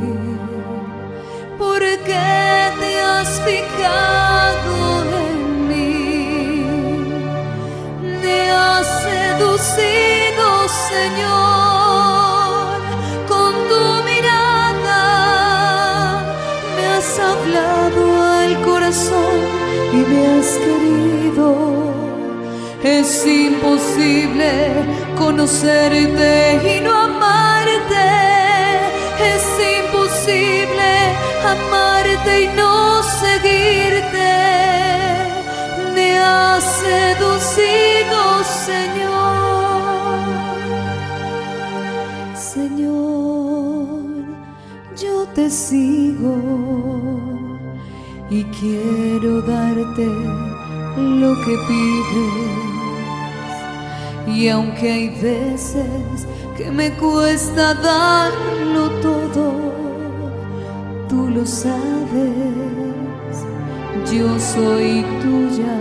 ¿Por qué te has fijado en mí? Me has seducido, Señor, con tu mirada. Me has hablado al corazón y me has querido. Es imposible conocerte y no amarte. Es imposible amarte y no seguirte. Me has seducido, Señor. Señor, yo te sigo y quiero darte lo que pides. Y aunque hay veces que me cuesta darlo todo, tú lo sabes, yo soy tuya.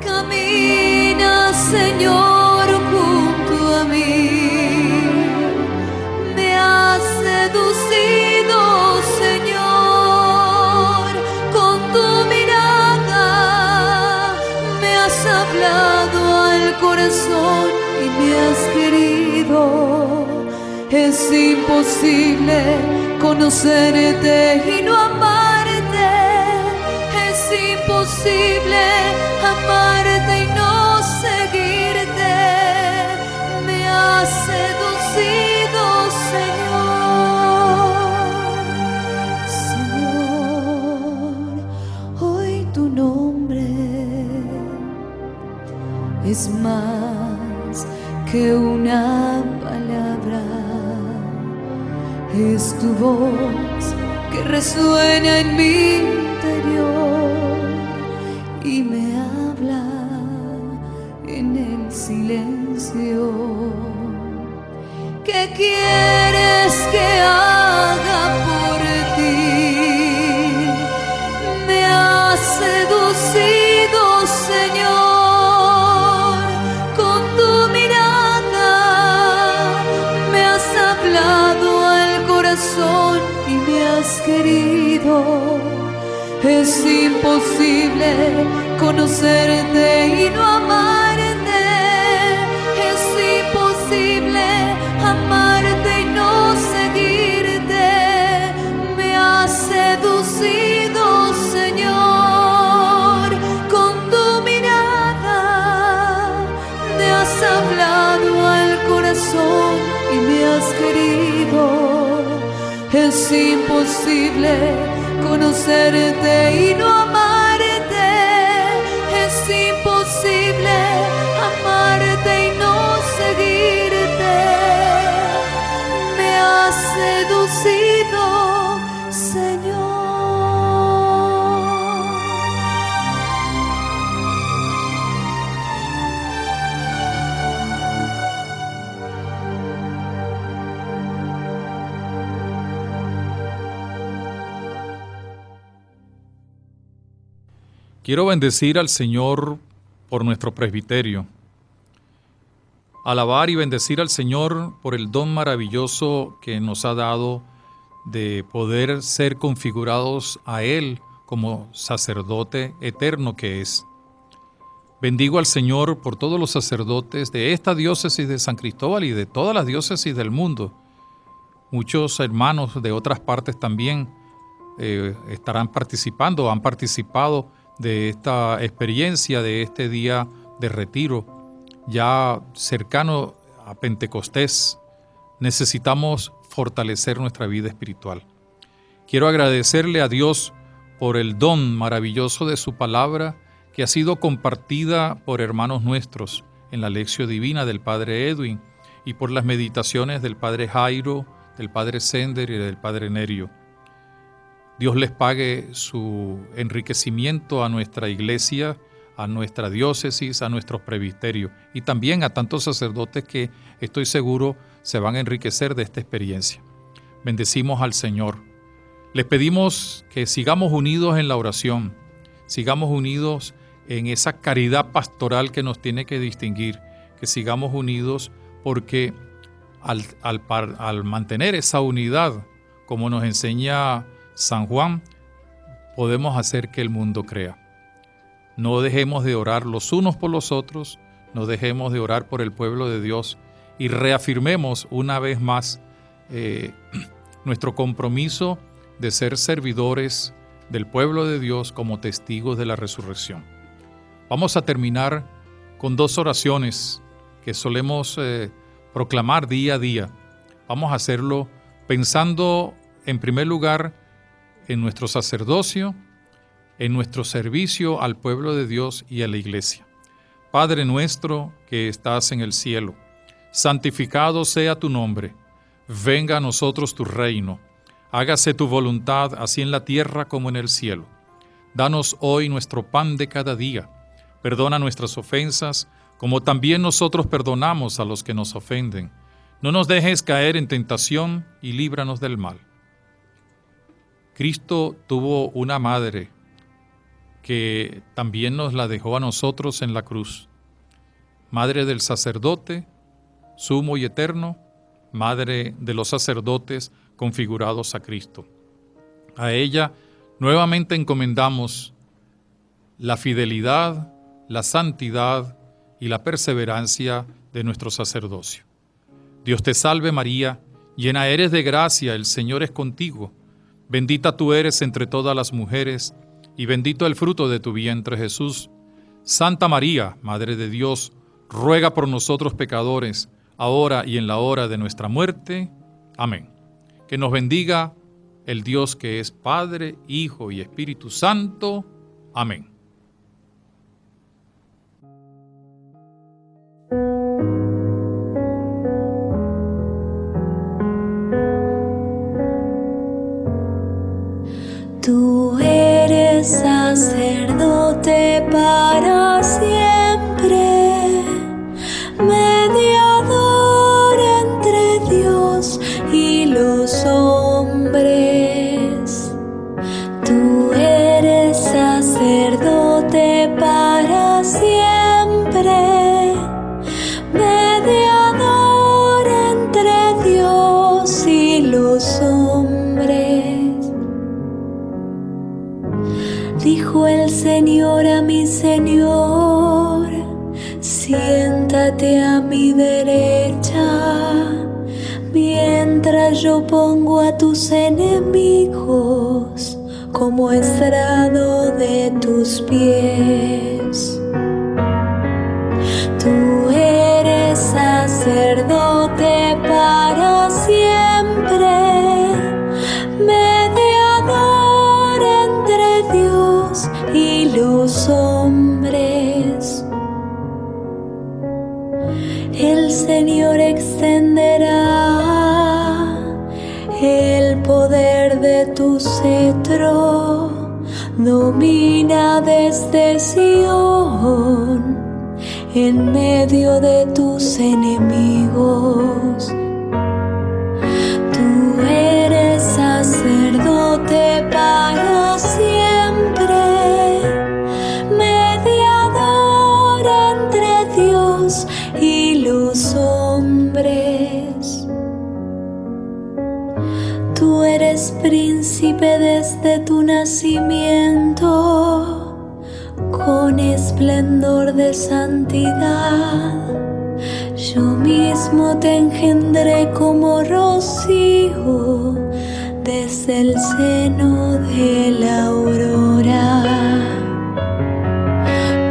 Camina, Señor, junto a mí. Me has seducido, Señor, con tu mirada. Me has hablado al corazón y me has querido. Es imposible conocerte y no amarte. Es imposible amarte y no seguirte. Me has seducido, Señor. Señor, hoy tu nombre es más que una palabra. Es tu voz que resuena en mi interior y me habla en el silencio. ¿Qué quieres que haga por ti? Me has seducido, Señor, con tu mirada. Me has hablado al corazón y me has querido. Es imposible conocerte y no amarte. Es imposible amarte y no seguirte. Me has seducido, Señor, con tu mirada. Me has hablado al corazón y me has querido. Es imposible conocerte y no amarte. Es imposible amarte y no seguirte. Me has seducido, Señor. Quiero bendecir al Señor por nuestro presbiterio. Alabar y bendecir al Señor por el don maravilloso que nos ha dado de poder ser configurados a Él como sacerdote eterno que es. Bendigo al Señor por todos los sacerdotes de esta diócesis de San Cristóbal y de todas las diócesis del mundo. Muchos hermanos de otras partes también estarán participando, han participado de esta experiencia, de este día de retiro, ya cercano a Pentecostés. Necesitamos fortalecer nuestra vida espiritual. Quiero agradecerle a Dios por el don maravilloso de su palabra que ha sido compartida por hermanos nuestros en la Lección Divina del Padre Edwin y por las meditaciones del Padre Jairo, del Padre Sender y del Padre Nerio. Dios les pague su enriquecimiento a nuestra iglesia, a nuestra diócesis, a nuestros presbiterios y también a tantos sacerdotes que estoy seguro se van a enriquecer de esta experiencia. Bendecimos al Señor. Les pedimos que sigamos unidos en la oración, sigamos unidos en esa caridad pastoral que nos tiene que distinguir, que sigamos unidos porque al mantener esa unidad, como nos enseña San Juan, podemos hacer que el mundo crea. No dejemos de orar los unos por los otros, no dejemos de orar por el pueblo de Dios y reafirmemos una vez más nuestro compromiso de ser servidores del pueblo de Dios como testigos de la resurrección. Vamos a terminar con 2 oraciones que solemos proclamar día a día. Vamos a hacerlo pensando en primer lugar en nuestro sacerdocio, en nuestro servicio al pueblo de Dios y a la iglesia. Padre nuestro que estás en el cielo, santificado sea tu nombre. Venga a nosotros tu reino. Hágase tu voluntad, así en la tierra como en el cielo. Danos hoy nuestro pan de cada día. Perdona nuestras ofensas, como también nosotros perdonamos a los que nos ofenden. No nos dejes caer en tentación y líbranos del mal. Cristo tuvo una madre que también nos la dejó a nosotros en la cruz. Madre del sacerdote, sumo y eterno, madre de los sacerdotes configurados a Cristo. A ella nuevamente encomendamos la fidelidad, la santidad y la perseverancia de nuestro sacerdocio. Dios te salve María, llena eres de gracia, el Señor es contigo. Bendita tú eres entre todas las mujeres, y bendito el fruto de tu vientre Jesús. Santa María, Madre de Dios, ruega por nosotros pecadores, ahora y en la hora de nuestra muerte. Amén. Que nos bendiga el Dios que es Padre, Hijo y Espíritu Santo. Amén. Tú eres sacerdote para siempre, mediador entre Dios y los hombres. Tú eres sacerdote para siempre, mediador entre Dios y los hombres. Dijo el Señor a mi Señor, siéntate a mi derecha, mientras yo pongo a tus enemigos como estrado de tus pies. Tú eres sacerdote para siempre, mediador entre Dios y los hombres. El Señor extenderá el poder de tu cetro, domina desde Sión, en medio de tus enemigos. Tú eres sacerdote para siempre, mediador entre Dios y los hombres. Tú eres príncipe desde tu nacimiento, con esplendor de santidad. Yo mismo te engendré como rocío desde el seno de la aurora.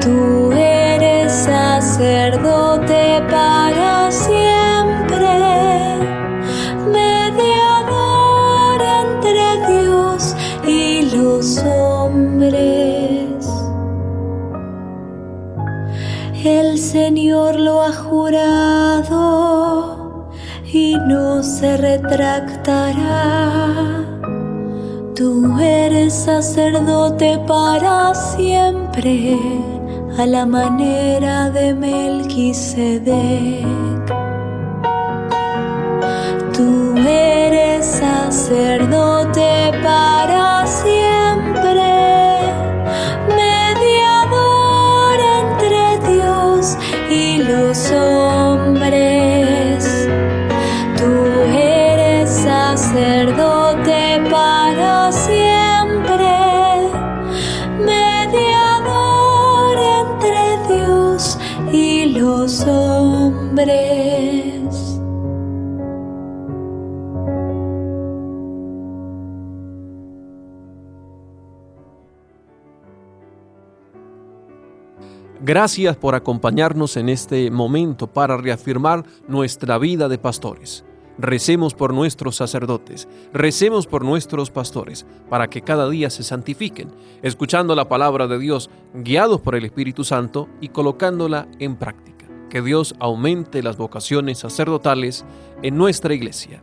Tú eres sacerdote para siempre, mediador entre Dios y los hombres. El Señor lo ha jurado y no se retractará. Tú eres sacerdote para siempre, a la manera de Melquisedec. Tú eres sacerdote para siempre, mediador entre Dios y los hombres. Tú eres sacerdote para siempre, mediador entre Dios y los hombres. Gracias por acompañarnos en este momento para reafirmar nuestra vida de pastores. Recemos por nuestros sacerdotes, recemos por nuestros pastores, para que cada día se santifiquen, escuchando la palabra de Dios, guiados por el Espíritu Santo y colocándola en práctica. Que Dios aumente las vocaciones sacerdotales en nuestra iglesia.